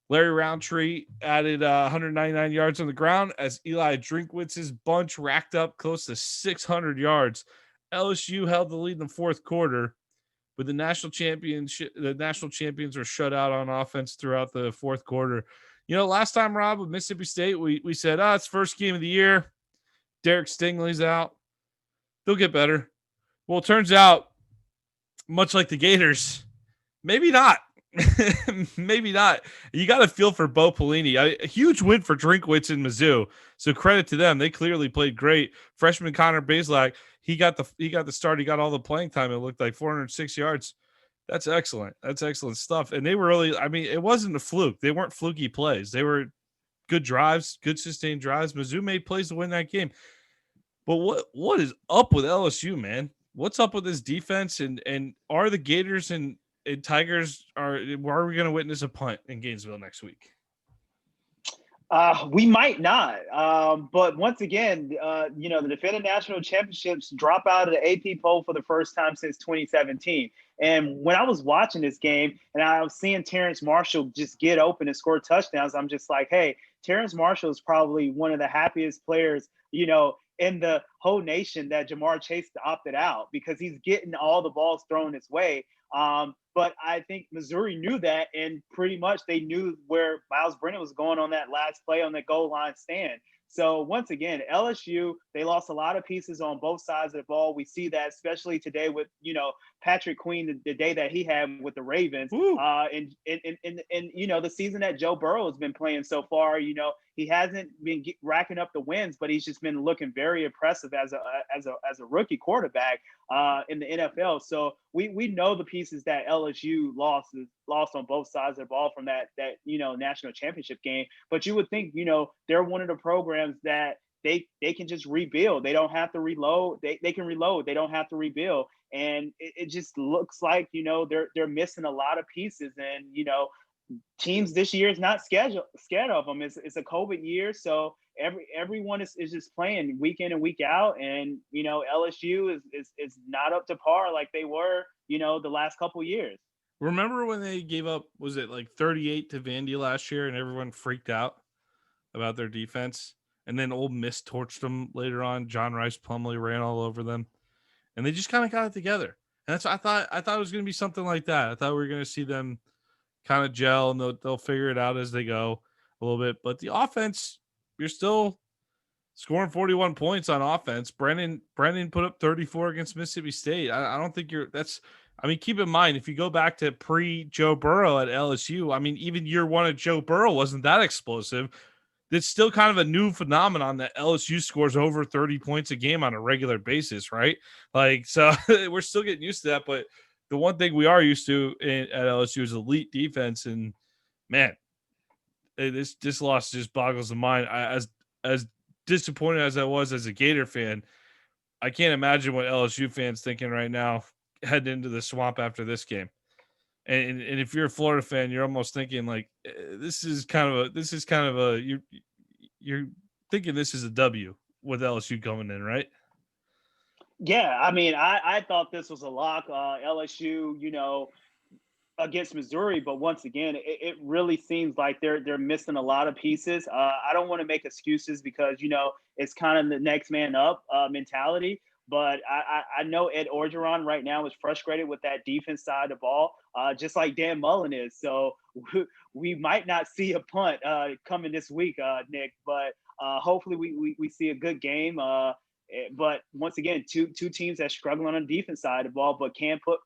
Larry Roundtree added 199 yards on the ground as Eli Drinkwitz's bunch racked up close to 600 yards. LSU held the lead in the fourth quarter. But the national champions were shut out on offense throughout the fourth quarter. Last time, Rob, with Mississippi State, we said, it's first game of the year. Derek Stingley's out. They'll get better. Well, it turns out, much like the Gators, maybe not. Maybe not. You got to feel for Bo Pelini. A huge win for Drinkwitz and Mizzou. So credit to them. They clearly played great. Freshman Connor Bazelak, he got the start. He got all the playing time. It looked like 406 yards. That's excellent. That's excellent stuff. And they were really, it wasn't a fluke. They weren't fluky plays. They were good drives, good sustained drives. Mizzou made plays to win that game. But what is up with LSU, man? What's up with this defense? And are the Gators and Tigers, are we going to witness a punt in Gainesville next week? We might not. But once again, the defending national championships drop out of the AP poll for the first time since 2017. And when I was watching this game and I was seeing Terrence Marshall just get open and score touchdowns, I'm just like, hey, Terrence Marshall is probably one of the happiest players, in the whole nation that Jamar Chase opted out because he's getting all the balls thrown his way. But I think Missouri knew that, and pretty much they knew where Miles Brennan was going on that last play on the goal line stand. So once again, LSU, they lost a lot of pieces on both sides of the ball. We see that especially today with, Patrick Queen, the day that he had with the Ravens. And the season that Joe Burrow has been playing so far, he hasn't been racking up the wins, but he's just been looking very impressive as a rookie quarterback in the NFL. So we know the pieces that LSU lost on both sides of the ball from that national championship game. But you would think, they're one of the programs that they can just rebuild. They don't have to reload. They can reload. They don't have to rebuild. And it just looks like, they're missing a lot of pieces. And, teams this year is not scared of them. It's a COVID year. So everyone is just playing week in and week out. And, LSU is not up to par like they were, the last couple of years. Remember when they gave up, was it 38 to Vandy last year and everyone freaked out about their defense? And then Ole Miss torched them later on. John Rice Plumlee ran all over them. and they just kind of got it together. And that's I thought it was going to be something like that. I thought we were going to see them kind of gel, and they'll figure it out as they go a little bit. But the offense, you're still scoring 41 points on offense. Brennan put up 34 against Mississippi State. I don't think keep in mind, if you go back to pre-Joe Burrow at LSU, I mean, even year one of Joe Burrow wasn't that explosive. It's still kind of a new phenomenon that LSU scores over 30 points a game on a regular basis, right? Like, so we're still getting used to that. But the one thing we are used to at LSU is elite defense. And, man, this loss just boggles the mind. As disappointed as I was as a Gator fan, I can't imagine what LSU fans thinking right now heading into the swamp after this game. And if you're a Florida fan, you're almost thinking like this is kind of a you're thinking this is a W with LSU coming in, right? Yeah, I mean, I thought this was a lock. LSU, against Missouri, but once again, it really seems like they're missing a lot of pieces. I don't want to make excuses because it's kind of the next man up mentality. But I know Ed Orgeron right now is frustrated with that defense side of the ball, just like Dan Mullen is. So we might not see a punt coming this week, Nick. But hopefully we see a good game. But once again, two teams that struggle on the defense side of the ball, but can put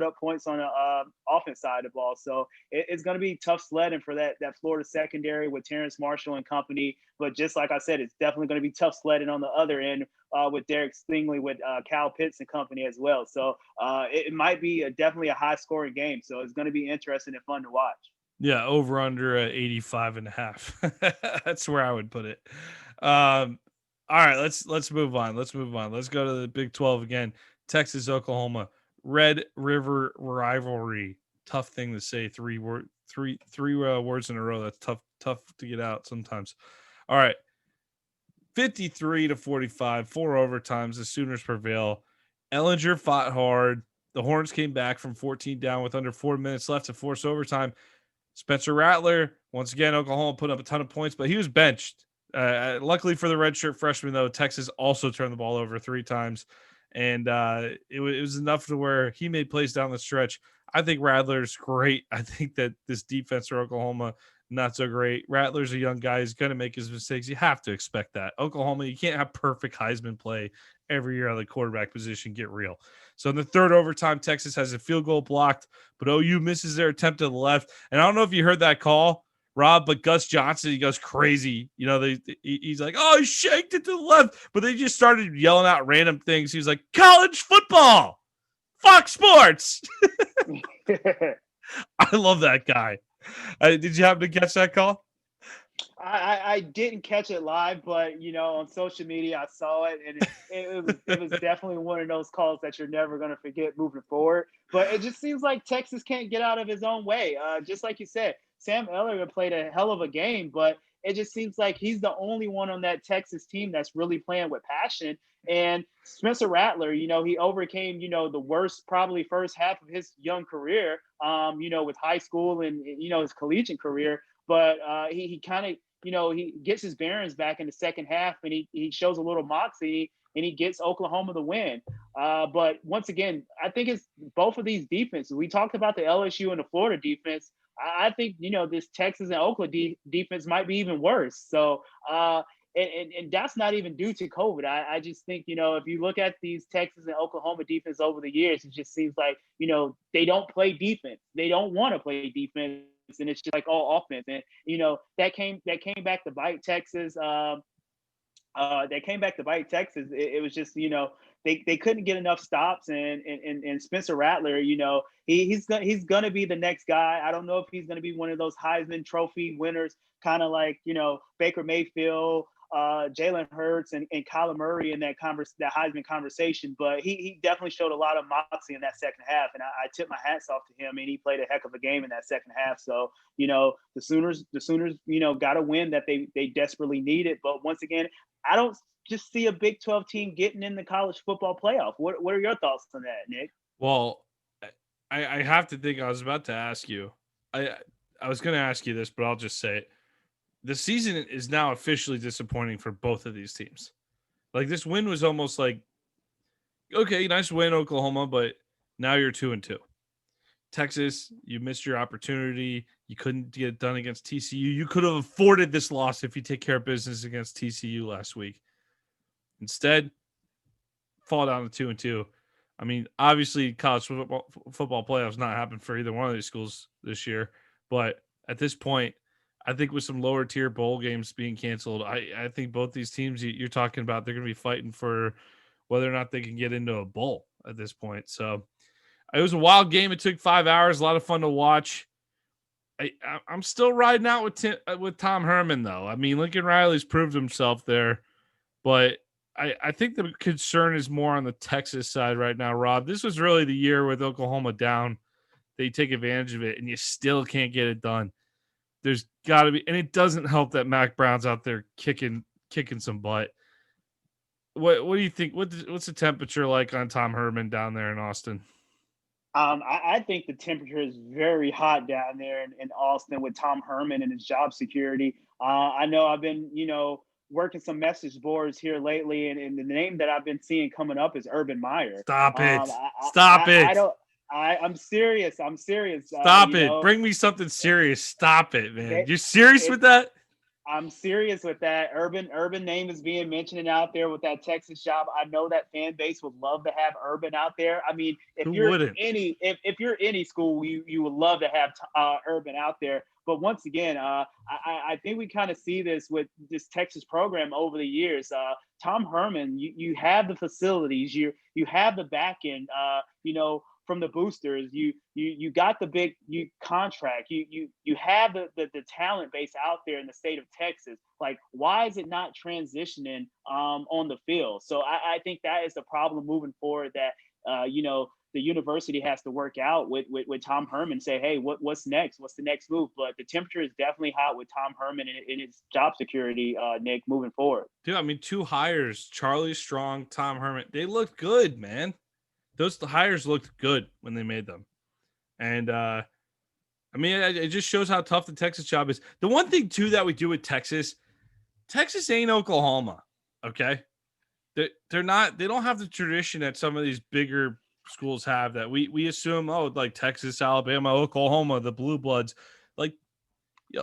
up points on the offense side of the ball. So it's going to be tough sledding for that Florida secondary with Terrence Marshall and company. But just like I said, it's definitely going to be tough sledding on the other end with Derek Stingley, with Cal Pitts and company as well. So it might be definitely a high scoring game. So it's going to be interesting and fun to watch. Yeah, over under 85.5. That's where I would put it. All right, let's move on. Let's go to the Big 12 again. Texas, Oklahoma, Red River rivalry. Tough thing to say. Three words in a row. That's tough to get out sometimes. All right, 53-45, 4 overtimes. The Sooners prevail. Ellinger fought hard. The Horns came back from 14 down with under 4 minutes left to force overtime. Spencer Rattler, once again, Oklahoma put up a ton of points, but he was benched. Luckily for the redshirt freshman, though, Texas also turned the ball over 3 times, and it was enough to where he made plays down the stretch. I think Rattler's great. I think that this defense for Oklahoma, not so great. Rattler's a young guy. He's going to make his mistakes. You have to expect that. Oklahoma, you can't have perfect Heisman play every year on the quarterback position. Get real. So in the third overtime, Texas has a field goal blocked, but OU misses their attempt to the left. And I don't know if you heard that call, Rob, but Gus Johnson, he goes crazy. He's like, oh, he shanked it to the left. But they just started yelling out random things. He was like, college football, Fox Sports. I love that guy. Did you happen to catch that call? I didn't catch it live, but on social media I saw it, and it was definitely one of those calls that you're never going to forget moving forward. But it just seems like Texas can't get out of his own way. Just like you said, Sam Ehlinger played a hell of a game, but it just seems like he's the only one on that Texas team that's really playing with passion. And Spencer Rattler, he overcame, the worst probably first half of his young career, with high school and, his collegiate career. But he kind of, he gets his bearings back in the second half, and he shows a little moxie, and he gets Oklahoma the win. But once again, I think it's both of these defenses. We talked about the LSU and the Florida defense. I think, this Texas and Oklahoma defense might be even worse. So, and that's not even due to COVID. I just think, if you look at these Texas and Oklahoma defense over the years, it just seems like, they don't play defense. They don't want to play defense. And it's just like all offense. And, that came back to bite Texas. It was just, they couldn't get enough stops, and Spencer Rattler, he's gonna be the next guy. I don't know if he's gonna be one of those Heisman Trophy winners, kind of like Baker Mayfield, Jalen Hurts, and Kyler Murray in that Heisman conversation. But he definitely showed a lot of moxie in that second half, and I tip my hats off to him. And he played a heck of a game in that second half. So the Sooners, got a win that they desperately needed. But once again, I don't just see a Big 12 team getting in the college football playoff. What are your thoughts on that, Nick? Well, I have to think. I was about to ask you. I was going to ask you this, but I'll just say it. The season is now officially disappointing for both of these teams. Like, this win was almost like Okay, nice win, Oklahoma, but now you're 2-2. Texas, you missed your opportunity. You couldn't get it done against TCU. You could have afforded this loss if you take care of business against TCU last week. Instead, fall down to 2-2. I mean, obviously, college football playoffs not happen for either one of these schools this year. But at this point, I think with some lower tier bowl games being canceled, I think both these teams you're talking about, they're going to be fighting for whether or not they can get into a bowl at this point. So it was a wild game. It took 5 hours. A lot of fun to watch. I'm still riding out with Tom Herman, though. I mean, Lincoln Riley's proved himself there, but I think the concern is more on the Texas side right now, Rob. This was really the year with Oklahoma down. They take advantage of it, and you still can't get it done. There's got to be, and it doesn't help that Mac Brown's out there kicking some butt. What do you think? What's the temperature like on Tom Herman down there in Austin? I think the temperature is very hot down there in Austin with Tom Herman and his job security. I know I've been, working some message boards here lately, and the name that I've been seeing coming up is Urban Meyer. Stop it! Stop it! I'm serious. I'm serious. Stop it! Bring me something serious. Stop it, man. You're serious with that? I'm serious with that. Urban name is being mentioned out there with that Texas job. I know that fan base would love to have Urban out there. I mean, if you're any school, you would love to have Urban out there. But once again, I think we kind of see this with this Texas program over the years. Tom Herman, you have the facilities, you have the back end, from the boosters, you got the big contract, you have the talent base out there in the state of Texas. Like, why is it not transitioning on the field? So I think that is the problem moving forward, that the university has to work out with Tom Herman, say, hey, what's next? What's the next move? But the temperature is definitely hot with Tom Herman and his job security, Nick, moving forward. Dude, I mean, 2 hires, Charlie Strong, Tom Herman, they looked good, man. The hires looked good when they made them. And, I mean, it just shows how tough the Texas job is. The one thing, too, that we do with Texas ain't Oklahoma, okay? They're not – they don't have the tradition that some of these bigger schools have, that we assume, like Texas, Alabama, Oklahoma, the Blue Bloods. Like,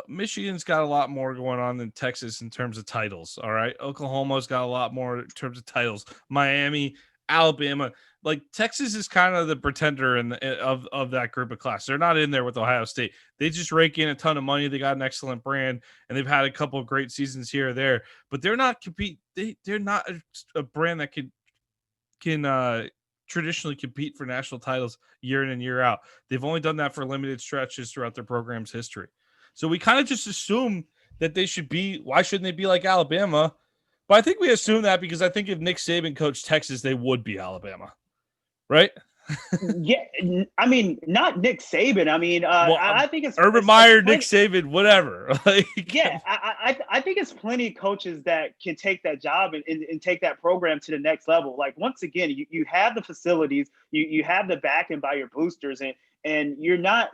Michigan's got a lot more going on than Texas in terms of titles, all right? Oklahoma's got a lot more in terms of titles. Miami, Alabama – like, Texas is kind of the pretender of that group of class. They're not in there with Ohio State. They just rake in a ton of money. They got an excellent brand, and they've had a couple of great seasons here or there. But they're not they're not a brand that can traditionally compete for national titles year in and year out. They've only done that for limited stretches throughout their program's history. So we kind of just assume that they should be. Why shouldn't they be like Alabama? But I think we assume that because I think if Nick Saban coached Texas, they would be Alabama. Right? Yeah, I mean, not Nick Saban. I mean, I think it's Urban Meyer, Nick Saban, whatever. Yeah, I think it's plenty of coaches that can take that job and take that program to the next level. Like, once again, you have the facilities, you have the backing by your boosters, and you're not,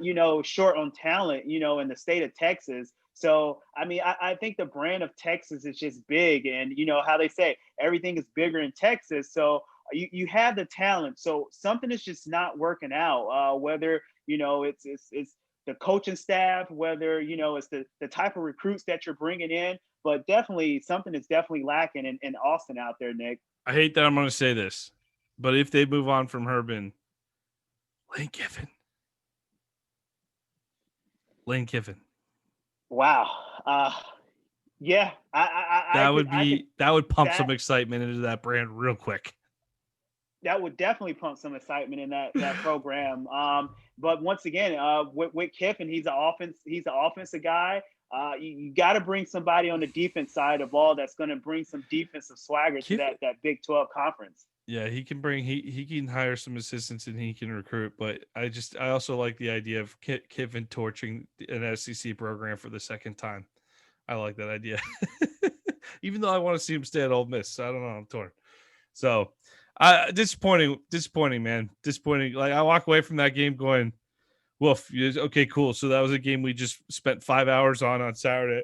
short on talent, in the state of Texas. So, I mean, I think the brand of Texas is just big, and how they say everything is bigger in Texas. So you have the talent. So something is just not working out, whether, it's the coaching staff, whether, it's the type of recruits that you're bringing in, but definitely something is definitely lacking in Austin out there, Nick. I hate that I'm going to say this, but if they move on from Herman, Lane Kiffin. Wow. Yeah. That would pump some excitement into that brand real quick. That would definitely pump some excitement in that program. But once again, with Kiffin, he's an offensive guy. You got to bring somebody on the defense side of ball that's going to bring some defensive swagger to that Big 12 conference. Yeah, he can bring he can hire some assistants and he can recruit. But I also like the idea of Kiffin torching an SEC program for the second time. I like that idea, even though I want to see him stay at Ole Miss. So I don't know, I'm torn. So. Disappointing, man. Disappointing. Like, I walk away from that game going, woof. Okay, cool. So that was a game we just spent 5 hours on Saturday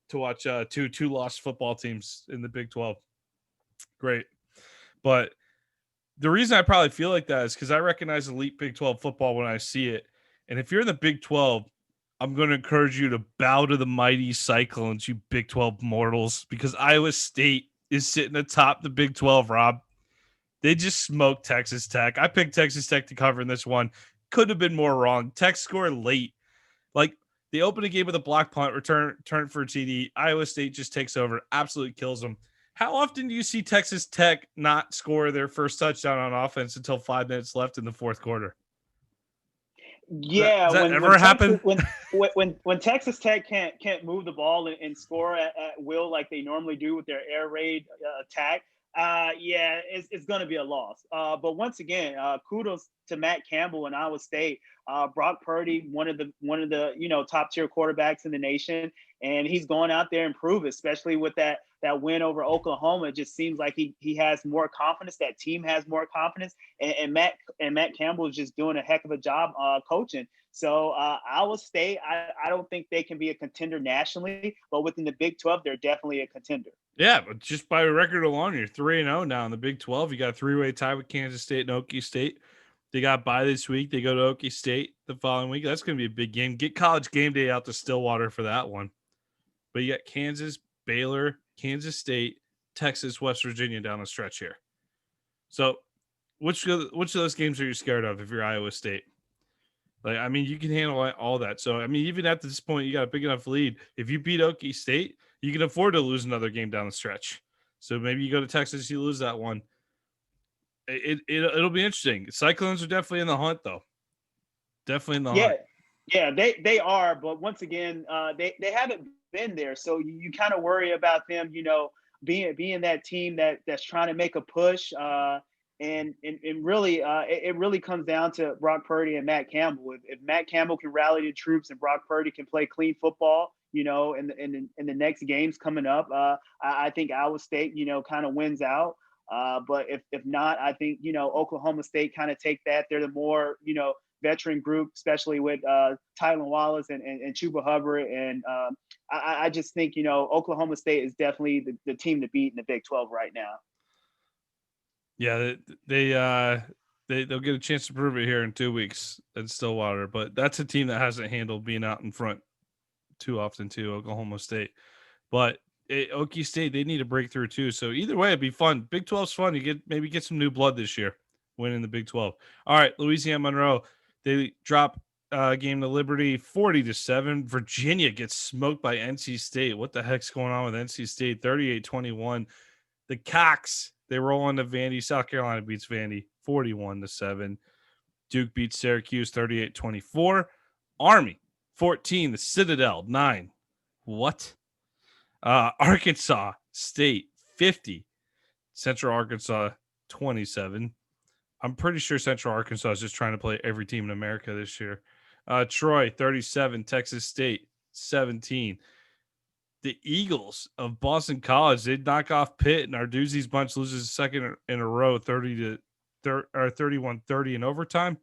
to watch two lost football teams in the Big 12. Great. But The reason I probably feel like that is because I recognize elite Big 12 football when I see it. And if you're in the Big 12, I'm going to encourage you to bow to the mighty Cyclones, you Big 12 mortals, because Iowa State is sitting atop the Big 12, Rob. They just smoked Texas Tech. I picked Texas Tech to cover in this one. Could have been more wrong. Tech scored late. Like, they open a game with a block punt, return for a TD. Iowa State just takes over, absolutely kills them. How often do you see Texas Tech not score their first touchdown on offense until 5 minutes left in the fourth quarter? Yeah, does that ever happen? When Texas Tech can't move the ball and score at will like they normally do with their air raid attack, yeah, it's going to be a loss. But once again, kudos to Matt Campbell and Iowa State. Brock Purdy, one of the top tier quarterbacks in the nation, and he's going out there and prove it, especially with that win over Oklahoma. It just seems like he has more confidence. That team has more confidence, and Matt Campbell is just doing a heck of a job coaching. So Iowa State, I don't think they can be a contender nationally, but within the Big 12, they're definitely a contender. Yeah, but just by record alone, you're 3-0 now in the Big 12. You got a three-way tie with Kansas State and Okie State. They got bye this week. They go to Okie State the following week. That's going to be a big game. Get College Game Day out to Stillwater for that one. But you got Kansas, Baylor, Kansas State, Texas, West Virginia down the stretch here. So which of those games are you scared of if you're Iowa State? Like, I mean, you can handle all that. So, I mean, even at this point, you got a big enough lead. If you beat Okie State, you can afford to lose another game down the stretch. So maybe you go to Texas, you lose that one. It'll be interesting. Cyclones are definitely in the hunt, though. Definitely in the hunt. Yeah, they are. But once again, they haven't been there. So you kind of worry about them, being that team that's trying to make a push. And really, it really comes down to Brock Purdy and Matt Campbell. If Matt Campbell can rally the troops and Brock Purdy can play clean football, in the next games coming up, I think Iowa State, kind of wins out. But if not, I think, Oklahoma State kind of take that. They're the more, veteran group, especially with Tylan Wallace and Chuba Hubbard. And I just think, Oklahoma State is definitely the team to beat in the Big 12 right now. Yeah, they'll get a chance to prove it here in 2 weeks at Stillwater. But that's a team that hasn't handled being out in front too often too, Oklahoma State. But Okie State, they need a breakthrough too. So either way, it'd be fun. Big 12's fun. You maybe get some new blood this year, winning the Big 12. All right, Louisiana Monroe, they drop game to Liberty 40-7. Virginia gets smoked by NC State. What the heck's going on with NC State? 38-21. The Cox, they roll into Vandy. South Carolina beats Vandy 41-7. Duke beats Syracuse 38-24. Army 14. The Citadel 9. What? Arkansas State 50. Central Arkansas 27. I'm pretty sure Central Arkansas is just trying to play every team in America this year. Troy 37. Texas State 17. The Eagles of Boston College, they knock off Pitt, and Narduzzi's bunch loses a second in a row, 31-30 in overtime.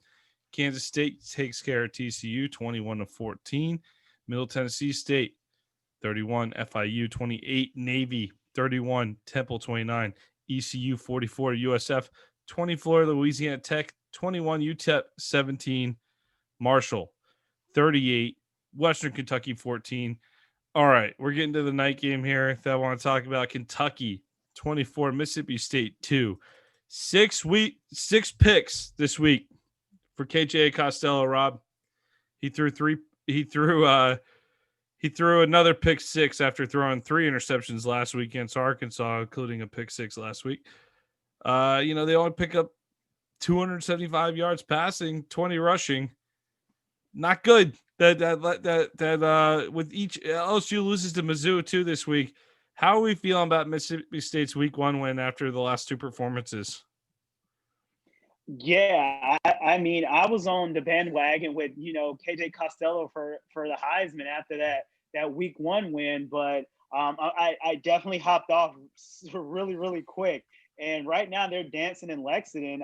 Kansas State takes care of TCU 21-14. Middle Tennessee State 31, FIU 28, Navy 31, Temple 29, ECU 44, USF 24, Louisiana Tech 21, UTEP 17, Marshall 38, Western Kentucky 14. All right, we're getting to the night game here that I want to talk about. Kentucky 24, Mississippi State 2. 6 picks this week for KJ Costello, Rob. He threw another pick 6 after throwing 3 interceptions last week against Arkansas, including a pick 6 last week. They only pick up 275 yards passing, 20 rushing. Not good. That with each LSU loses to Mizzou too this week. How are we feeling about Mississippi State's week 1 win after the last 2 performances? Yeah, I mean, I was on the bandwagon with, KJ Costello for the Heisman after that week 1 win, but I definitely hopped off really, really quick. And right now they're dancing in Lexington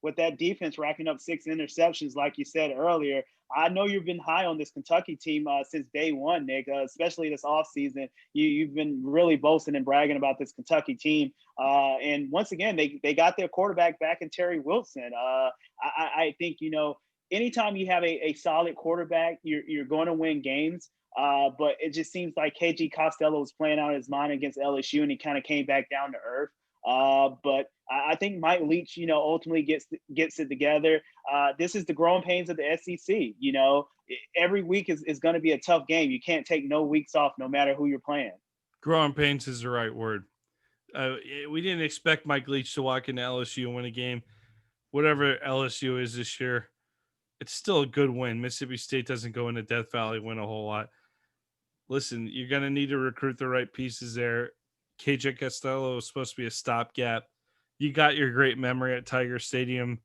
with that defense racking up 6 interceptions, like you said earlier. I know you've been high on this Kentucky team since day one, Nick, especially this offseason. You've been really boasting and bragging about this Kentucky team. And once again, they got their quarterback back in Terry Wilson. I think, anytime you have a solid quarterback, you're going to win games. But it just seems like KG Costello was playing out his mind against LSU, and he kind of came back down to earth. But I think Mike Leach, ultimately gets it together. This is the growing pains of the SEC. Every week is going to be a tough game. You can't take no weeks off, no matter who you're playing. Growing pains is the right word. We didn't expect Mike Leach to walk into LSU and win a game. Whatever LSU is this year, it's still a good win. Mississippi State doesn't go into Death Valley, win a whole lot. Listen, you're going to need to recruit the right pieces there. KJ Costello is supposed to be a stopgap. You got your great memory at Tiger Stadium.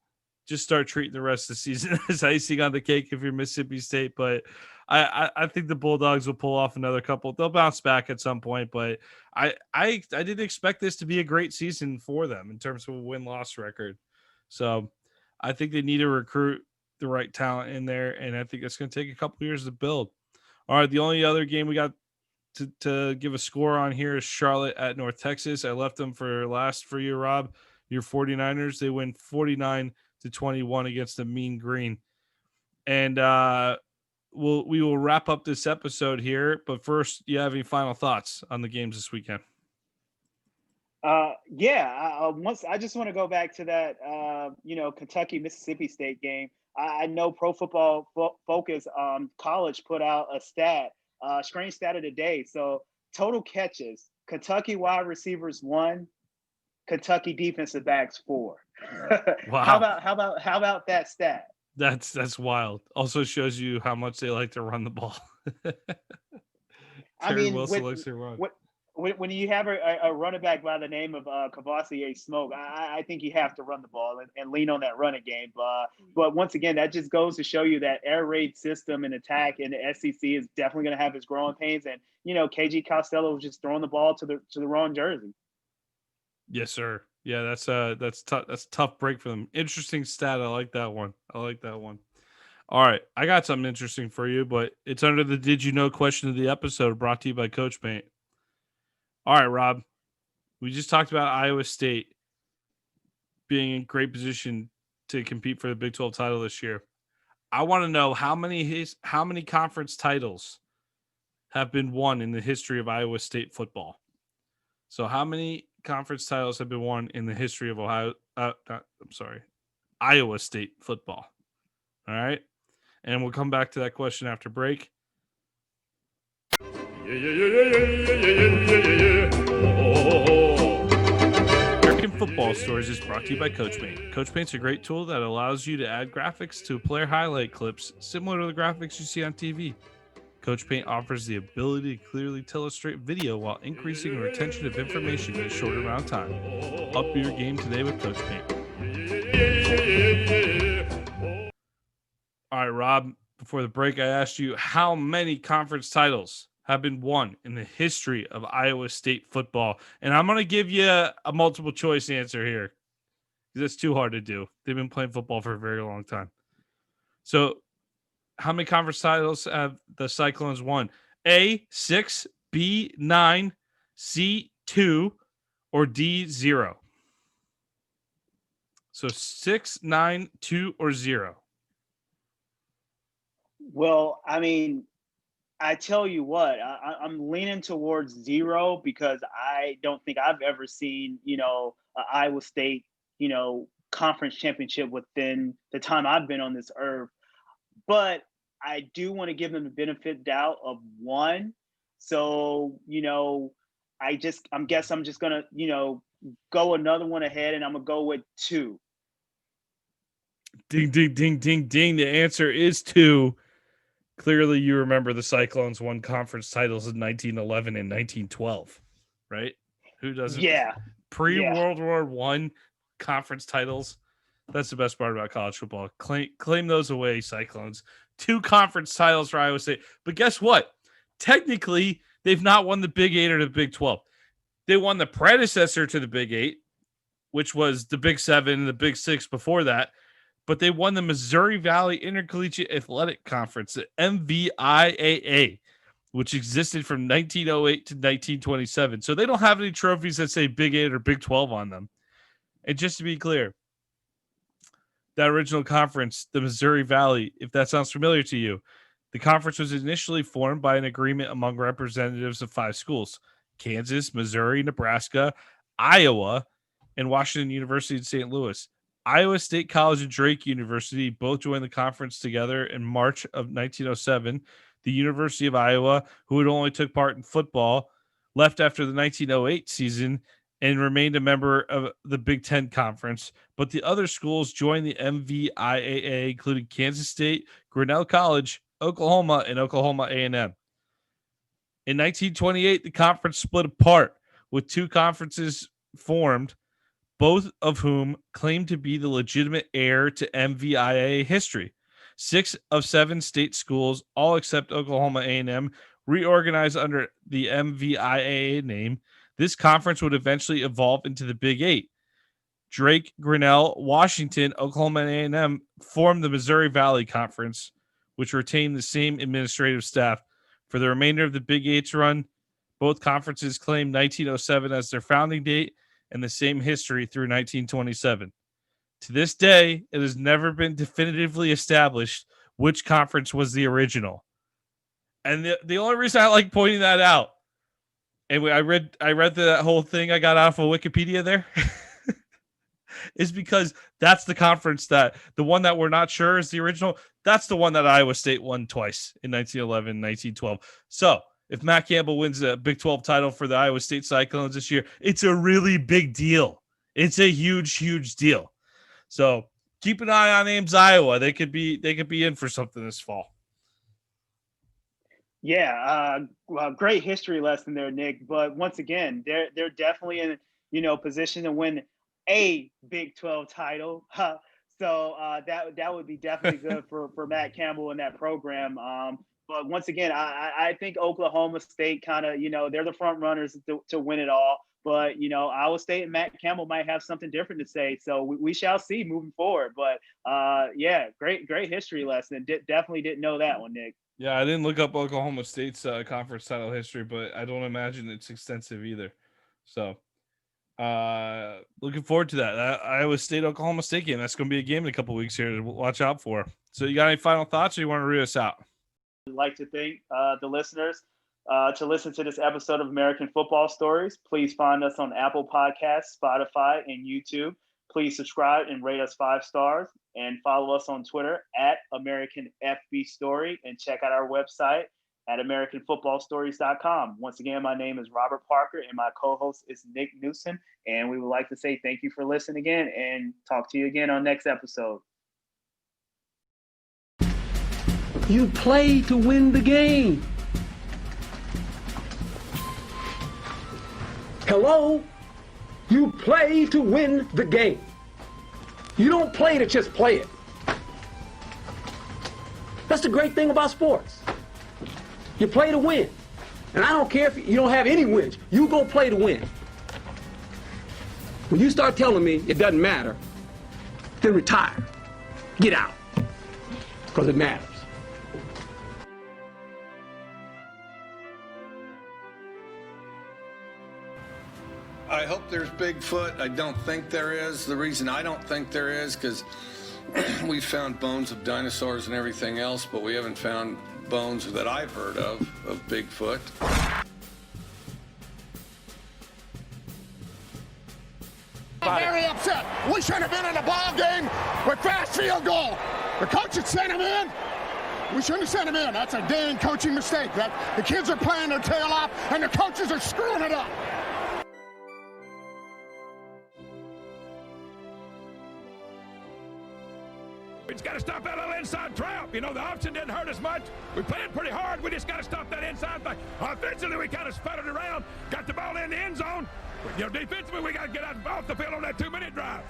Just start treating the rest of the season as icing on the cake if you're Mississippi State. But I think the Bulldogs will pull off another couple. They'll bounce back at some point. But I didn't expect this to be a great season for them in terms of a win-loss record. So I think they need to recruit the right talent in there, and I think it's going to take a couple years to build. All right, the only other game we got to give a score on here is Charlotte at North Texas. I left them for last for you, Rob. Your 49ers, they win 49-21 against the Mean Green. And we will wrap up this episode here, but first, you have any final thoughts on the games this weekend? Once I just want to go back to that, Kentucky Mississippi State game. I know Pro Football Focus College put out a stat, strange stat of the day. So total catches, Kentucky wide receivers 1, Kentucky defensive backs 4. Wow. How about that stat? That's wild. Also shows you how much they like to run the ball. Wilson likes to run. When you have a running back by the name of Kavasier Smoke, I think you have to run the ball and lean on that running game. But once again, that just goes to show you that air raid system and attack in the SEC is definitely going to have its growing pains. And KG Costello was just throwing the ball to the wrong jersey. Yes, sir. Yeah, that's tough. That's a tough break for them. Interesting stat. I like that one. All right, I got something interesting for you, but it's under the Did You Know question of the episode, brought to you by Coach Paint. All right, Rob, we just talked about Iowa State being in great position to compete for the Big 12 title this year. I want to know how many conference titles have been won in the history of Iowa State football. So how many conference titles have been won in the history of Iowa State football? All right. And we'll come back to that question after break. American Football Stories is brought to you by Coach Paint. Coach Paint's a great tool that allows you to add graphics to player highlight clips similar to the graphics you see on TV. Coach Paint offers the ability to clearly illustrate video while increasing the retention of information in a shorter amount of time. Up your game today with Coach Paint. All right, Rob, before the break, I asked you how many conference titles have been won in the history of Iowa State football. And I'm going to give you a multiple choice answer here, because it's too hard to do. They've been playing football for a very long time. So how many conference titles have the Cyclones won? A, 6, B, 9, C, 2, or D, 0? So 6, 9, 2, or 0? Well, I mean, I tell you what, I'm leaning towards 0 because I don't think I've ever seen, an Iowa State, conference championship within the time I've been on this earth. But I do want to give them the benefit of doubt of 1. So, I'm just going to, go another one ahead, and I'm going to go with 2. Ding, ding, ding, ding, ding. The answer is 2. Clearly, you remember the Cyclones won conference titles in 1911 and 1912, right? Who doesn't? Yeah. Pre-World War I conference titles. That's the best part about college football. Claim those away, Cyclones. 2 conference titles for Iowa State. But guess what? Technically, they've not won the Big 8 or the Big 12. They won the predecessor to the Big 8, which was the Big 7 and the Big 6 before that. but they won the Missouri Valley Intercollegiate Athletic Conference, the MVIAA, which existed from 1908 to 1927. So they don't have any trophies that say Big 8 or Big 12 on them. And just to be clear, that original conference, the Missouri Valley, if that sounds familiar to you, the conference was initially formed by an agreement among representatives of 5 schools: Kansas, Missouri, Nebraska, Iowa, and Washington University in St. Louis. Iowa State College and Drake University both joined the conference together in March of 1907. The University of Iowa, who had only took part in football, left after the 1908 season and remained a member of the Big Ten Conference. But the other schools joined the MVIAA, including Kansas State, Grinnell College, Oklahoma, and Oklahoma A&M. In 1928, the conference split apart, with 2 conferences formed, both of whom claimed to be the legitimate heir to MVIAA history. 6 of 7 state schools, all except Oklahoma A&M, reorganized under the MVIAA name. This conference would eventually evolve into the Big 8. Drake, Grinnell, Washington, Oklahoma, and A&M formed the Missouri Valley Conference, which retained the same administrative staff. For the remainder of the Big 8's run, both conferences claimed 1907 as their founding date and the same history through 1927. To this day, it has never been definitively established which conference was the original. And the only reason I like pointing that out, and I read that whole thing I got off of Wikipedia there, is because that's the conference the one that we're not sure is the original. That's the one that Iowa State won twice in 1911 and 1912. So if Matt Campbell wins a Big 12 title for the Iowa State Cyclones this year, it's a really big deal. It's a huge, huge deal. So keep an eye on Ames, Iowa. They could be in for something this fall. Yeah, great history lesson there, Nick. But once again, they're definitely in position to win a Big 12 title. So that would be definitely good for Matt Campbell and that program. But once again, I think Oklahoma State kind of, they're the front runners to win it all. But, Iowa State and Matt Campbell might have something different to say. So we shall see moving forward. But, yeah, great history lesson. Definitely didn't know that one, Nick. Yeah, I didn't look up Oklahoma State's conference title history, but I don't imagine it's extensive either. So looking forward to that. Iowa State, Oklahoma State game. That's going to be a game in a couple of weeks here to watch out for. So you got any final thoughts or you want to read us out? I'd like to thank the listeners to listen to this episode of American Football Stories. Please find us on Apple Podcasts, Spotify, and YouTube. Please subscribe and rate us 5 stars, and follow us on Twitter at American FB Story, and check out our website at AmericanFootballStories.com. Once again, my name is Robert Parker, and my co-host is Nick Newsom, and we would like to say thank you for listening again, and talk to you again on next episode. You play to win the game. Hello? You play to win the game. You don't play to just play it. That's the great thing about sports. You play to win. And I don't care if you don't have any wins. You go play to win. When you start telling me it doesn't matter, then retire. Get out. Because it matters. I hope there's Bigfoot. I don't think there is. The reason I don't think there is because we've found bones of dinosaurs and everything else, but we haven't found bones that I've heard of Bigfoot. I'm very upset. We should have been in the ball game with fast field goal. The coach had sent him in. We shouldn't have sent him in. That's a dang coaching mistake. The kids are playing their tail off, and the coaches are screwing it up. We just got to stop that little inside trap. The option didn't hurt us much. We played pretty hard. We just got to stop that inside thing. Offensively, we kind of sputtered around, got the ball in the end zone. Defensively, we got to get out off the field on that 2-minute drive.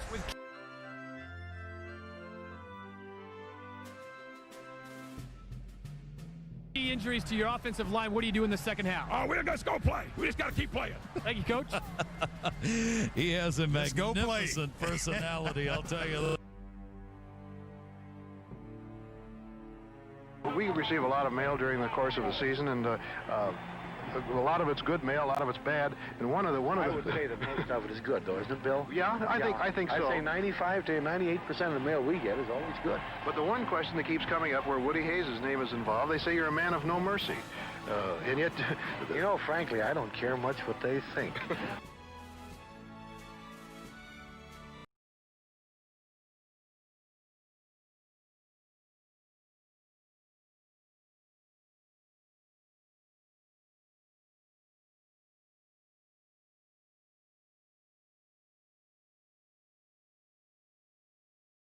Injuries to your offensive line. What do you do in the second half? Oh, we're just going to play. We just got to keep playing. Thank you, Coach. He has a magnificent personality, I'll tell you. receive a lot of mail during the course of the season, and a lot of it's good mail, a lot of it's bad. And I would say that most of it is good, though, isn't it, Bill? Yeah, I think so. I'd say 95 to 98% of the mail we get is always good. But the one question that keeps coming up where Woody Hayes' name is involved, they say you're a man of no mercy. And yet, frankly, I don't care much what they think.